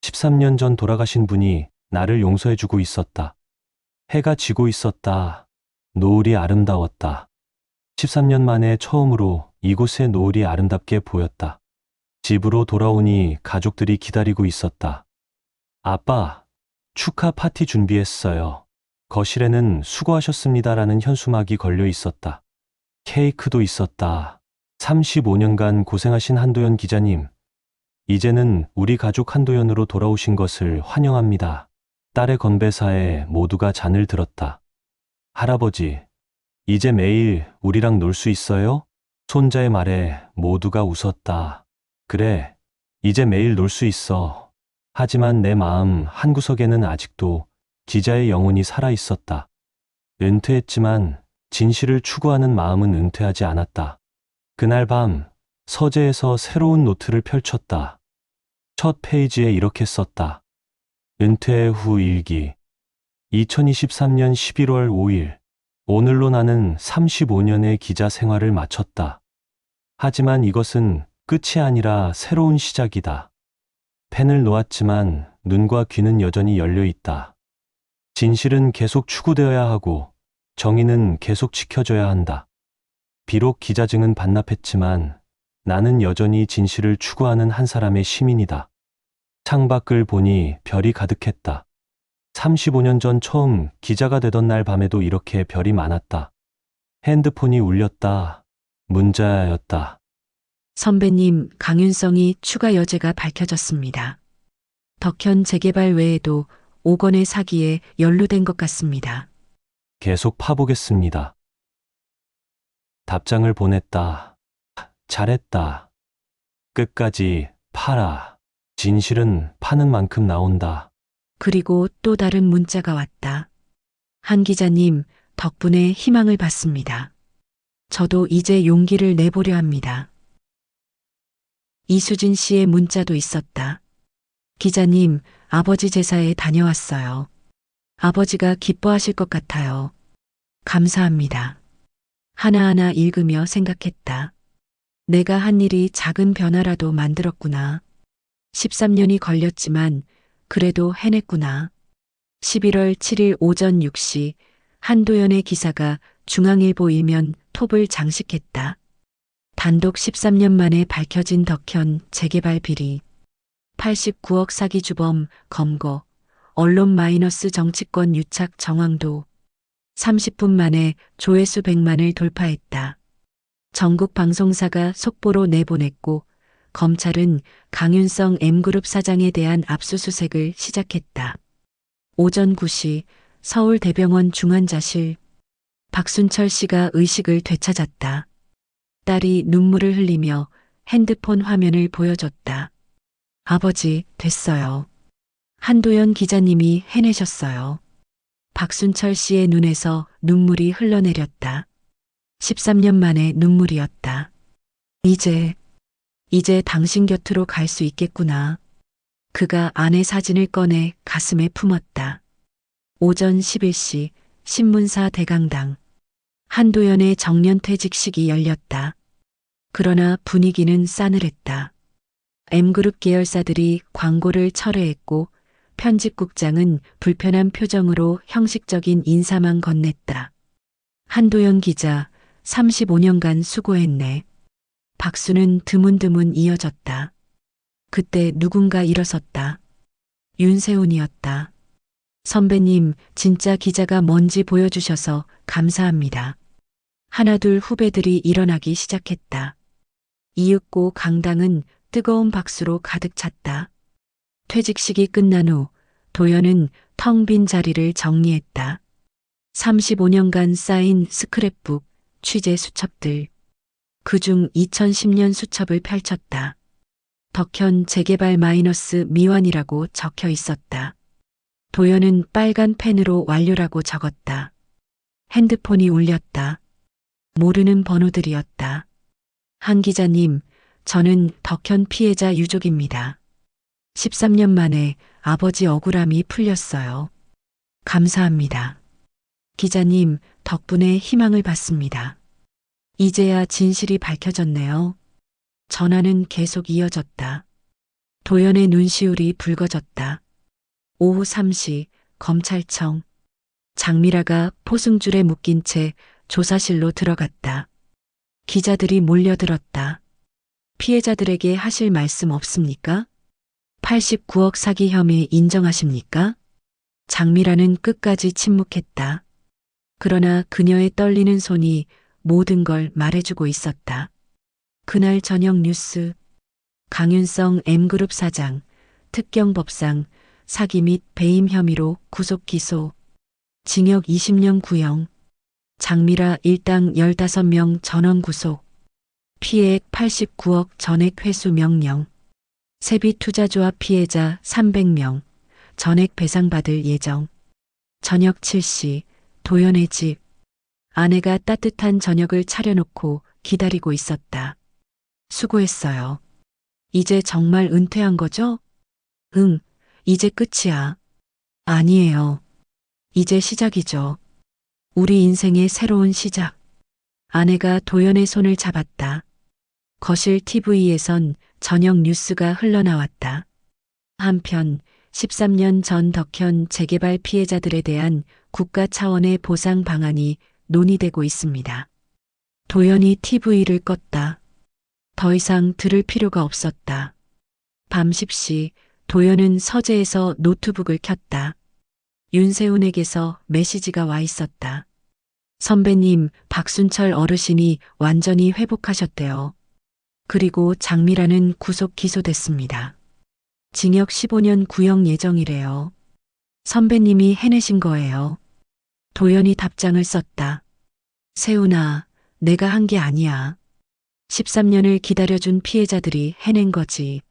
13년 전 돌아가신 분이 나를 용서해주고 있었다. 해가 지고 있었다. 노을이 아름다웠다. 13년 만에 처음으로 이곳의 노을이 아름답게 보였다. 집으로 돌아오니 가족들이 기다리고 있었다. 아빠, 축하 파티 준비했어요. 거실에는 수고하셨습니다라는 현수막이 걸려 있었다. 케이크도 있었다. 35년간 고생하신 한도연 기자님. 이제는 우리 가족 한도연으로 돌아오신 것을 환영합니다. 딸의 건배사에 모두가 잔을 들었다. 할아버지, 이제 매일 우리랑 놀 수 있어요? 손자의 말에 모두가 웃었다. 그래, 이제 매일 놀 수 있어. 하지만 내 마음 한구석에는 아직도 기자의 영혼이 살아 있었다. 은퇴했지만 진실을 추구하는 마음은 은퇴하지 않았다. 그날 밤 서재에서 새로운 노트를 펼쳤다. 첫 페이지에 이렇게 썼다. 은퇴 후 일기. 2023년 11월 5일. 오늘로 나는 35년의 기자 생활을 마쳤다. 하지만 이것은 끝이 아니라 새로운 시작이다. 펜을 놓았지만 눈과 귀는 여전히 열려 있다. 진실은 계속 추구되어야 하고 정의는 계속 지켜져야 한다. 비록 기자증은 반납했지만 나는 여전히 진실을 추구하는 한 사람의 시민이다. 창밖을 보니 별이 가득했다. 35년 전 처음 기자가 되던 날 밤에도 이렇게 별이 많았다. 핸드폰이 울렸다. 문자였다. 선배님, 강윤성이 추가 여죄가 밝혀졌습니다. 덕현 재개발 외에도 5건의 사기에 연루된 것 같습니다. 계속 파보겠습니다. 답장을 보냈다. 잘했다. 끝까지 파라. 진실은 파는 만큼 나온다. 그리고 또 다른 문자가 왔다. 한 기자님, 덕분에 희망을 받습니다. 저도 이제 용기를 내보려 합니다. 이수진 씨의 문자도 있었다. 기자님, 아버지 제사에 다녀왔어요. 아버지가 기뻐하실 것 같아요. 감사합니다. 하나하나 읽으며 생각했다. 내가 한 일이 작은 변화라도 만들었구나. 13년이 걸렸지만 그래도 해냈구나. 11월 7일 오전 6시 한도연의 기사가 중앙일보 일면 톱을 장식했다. 단독 13년 만에 밝혀진 덕현 재개발 비리. 89억 사기 주범 검거. 언론 마이너스 정치권 유착 정황도. 30분 만에 조회수 100만을 돌파했다. 전국 방송사가 속보로 내보냈고 검찰은 강윤성 M그룹 사장에 대한 압수수색을 시작했다. 오전 9시 서울대병원 중환자실. 박순철 씨가 의식을 되찾았다. 딸이 눈물을 흘리며 핸드폰 화면을 보여줬다. 아버지, 됐어요. 한도연 기자님이 해내셨어요. 박순철 씨의 눈에서 눈물이 흘러내렸다. 13년 만의 눈물이었다. 이제 당신 곁으로 갈 수 있겠구나. 그가 아내 사진을 꺼내 가슴에 품었다. 오전 11시 신문사 대강당. 한도연의 정년퇴직식이 열렸다. 그러나 분위기는 싸늘했다. M그룹 계열사들이 광고를 철회했고 편집국장은 불편한 표정으로 형식적인 인사만 건넸다. 한도연 기자, 35년간 수고했네. 박수는 드문드문 이어졌다. 그때 누군가 일어섰다. 윤세훈이었다. 선배님, 진짜 기자가 뭔지 보여주셔서 감사합니다. 하나둘 후배들이 일어나기 시작했다. 이윽고 강당은 뜨거운 박수로 가득 찼다. 퇴직식이 끝난 후 도연은 텅 빈 자리를 정리했다. 35년간 쌓인 스크랩북, 취재 수첩들. 그중 2010년 수첩을 펼쳤다. 덕현 재개발 마이너스 미완이라고 적혀 있었다. 도연은 빨간 펜으로 완료라고 적었다. 핸드폰이 울렸다. 모르는 번호들이었다. 한 기자님, 저는 덕현 피해자 유족입니다. 13년 만에 아버지 억울함이 풀렸어요. 감사합니다. 기자님, 덕분에 희망을 받습니다. 이제야 진실이 밝혀졌네요. 전화는 계속 이어졌다. 도연의 눈시울이 붉어졌다. 오후 3시 검찰청. 장미라가 포승줄에 묶인 채 조사실로 들어갔다. 기자들이 몰려들었다. 피해자들에게 하실 말씀 없습니까? 89억 사기 혐의 인정하십니까? 장미라는 끝까지 침묵했다. 그러나 그녀의 떨리는 손이 모든 걸 말해주고 있었다. 그날 저녁 뉴스. 강윤성 M그룹 사장, 특경법상 사기 및 배임 혐의로 구속 기소. 징역 20년 구형. 장미라 일당 15명 전원 구속. 피해액 89억 전액 회수 명령. 세비투자조합 피해자 300명. 전액 배상받을 예정. 저녁 7시 도연의 집. 아내가 따뜻한 저녁을 차려놓고 기다리고 있었다. 수고했어요. 이제 정말 은퇴한 거죠? 응, 이제 끝이야. 아니에요. 이제 시작이죠. 우리 인생의 새로운 시작. 아내가 도연의 손을 잡았다. 거실 TV에선 저녁 뉴스가 흘러나왔다. 한편 13년 전 덕현 재개발 피해자들에 대한 국가 차원의 보상 방안이 논의되고 있습니다. 도연이 TV를 껐다. 더 이상 들을 필요가 없었다. 밤 10시 도연은 서재에서 노트북을 켰다. 윤세훈에게서 메시지가 와 있었다. 선배님, 박순철 어르신이 완전히 회복하셨대요. 그리고 장미라는 구속 기소됐습니다. 징역 15년 구형 예정이래요. 선배님이 해내신 거예요. 도연이 답장을 썼다. 세훈아, 내가 한 게 아니야. 13년을 기다려준 피해자들이 해낸 거지.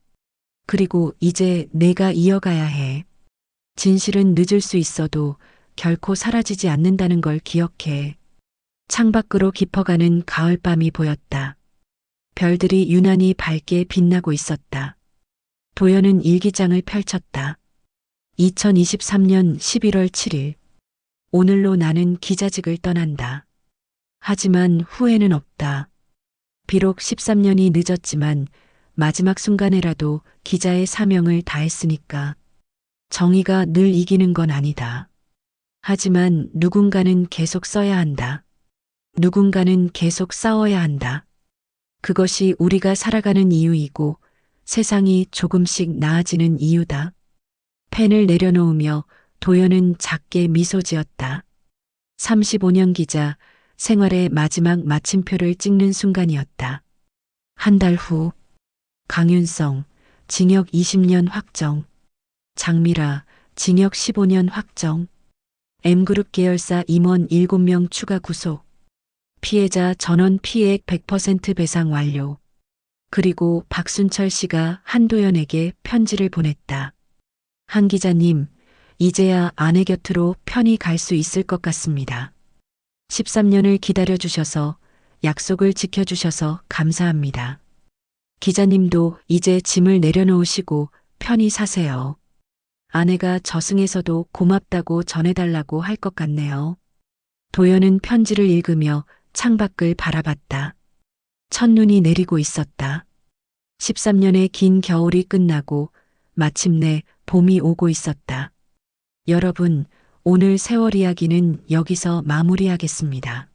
그리고 이제 내가 이어가야 해. 진실은 늦을 수 있어도 결코 사라지지 않는다는 걸 기억해. 창밖으로 깊어가는 가을밤이 보였다. 별들이 유난히 밝게 빛나고 있었다. 도연은 일기장을 펼쳤다. 2023년 11월 7일. 오늘로 나는 기자직을 떠난다. 하지만 후회는 없다. 비록 13년이 늦었지만 마지막 순간에라도 기자의 사명을 다했으니까. 정의가 늘 이기는 건 아니다. 하지만 누군가는 계속 써야 한다. 누군가는 계속 싸워야 한다. 그것이 우리가 살아가는 이유이고 세상이 조금씩 나아지는 이유다. 펜을 내려놓으며 도연은 작게 미소 지었다. 35년 기자, 생활의 마지막 마침표를 찍는 순간이었다. 한 달 후, 강윤성, 징역 20년 확정. 장미라, 징역 15년 확정. M그룹 계열사 임원 7명 추가 구속. 피해자 전원 피해액 100% 배상 완료. 그리고 박순철 씨가 한도연에게 편지를 보냈다. 한 기자님, 이제야 아내 곁으로 편히 갈 수 있을 것 같습니다. 13년을 기다려주셔서, 약속을 지켜주셔서 감사합니다. 기자님도 이제 짐을 내려놓으시고 편히 사세요. 아내가 저승에서도 고맙다고 전해달라고 할 것 같네요. 도연은 편지를 읽으며 창밖을 바라봤다. 첫눈이 내리고 있었다. 13년의 긴 겨울이 끝나고 마침내 봄이 오고 있었다. 여러분, 오늘 세월 이야기는 여기서 마무리하겠습니다.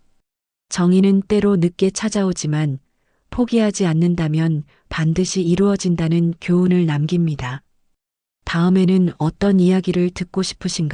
정의는 때로 늦게 찾아오지만 포기하지 않는다면 반드시 이루어진다는 교훈을 남깁니다. 다음에는 어떤 이야기를 듣고 싶으신가요?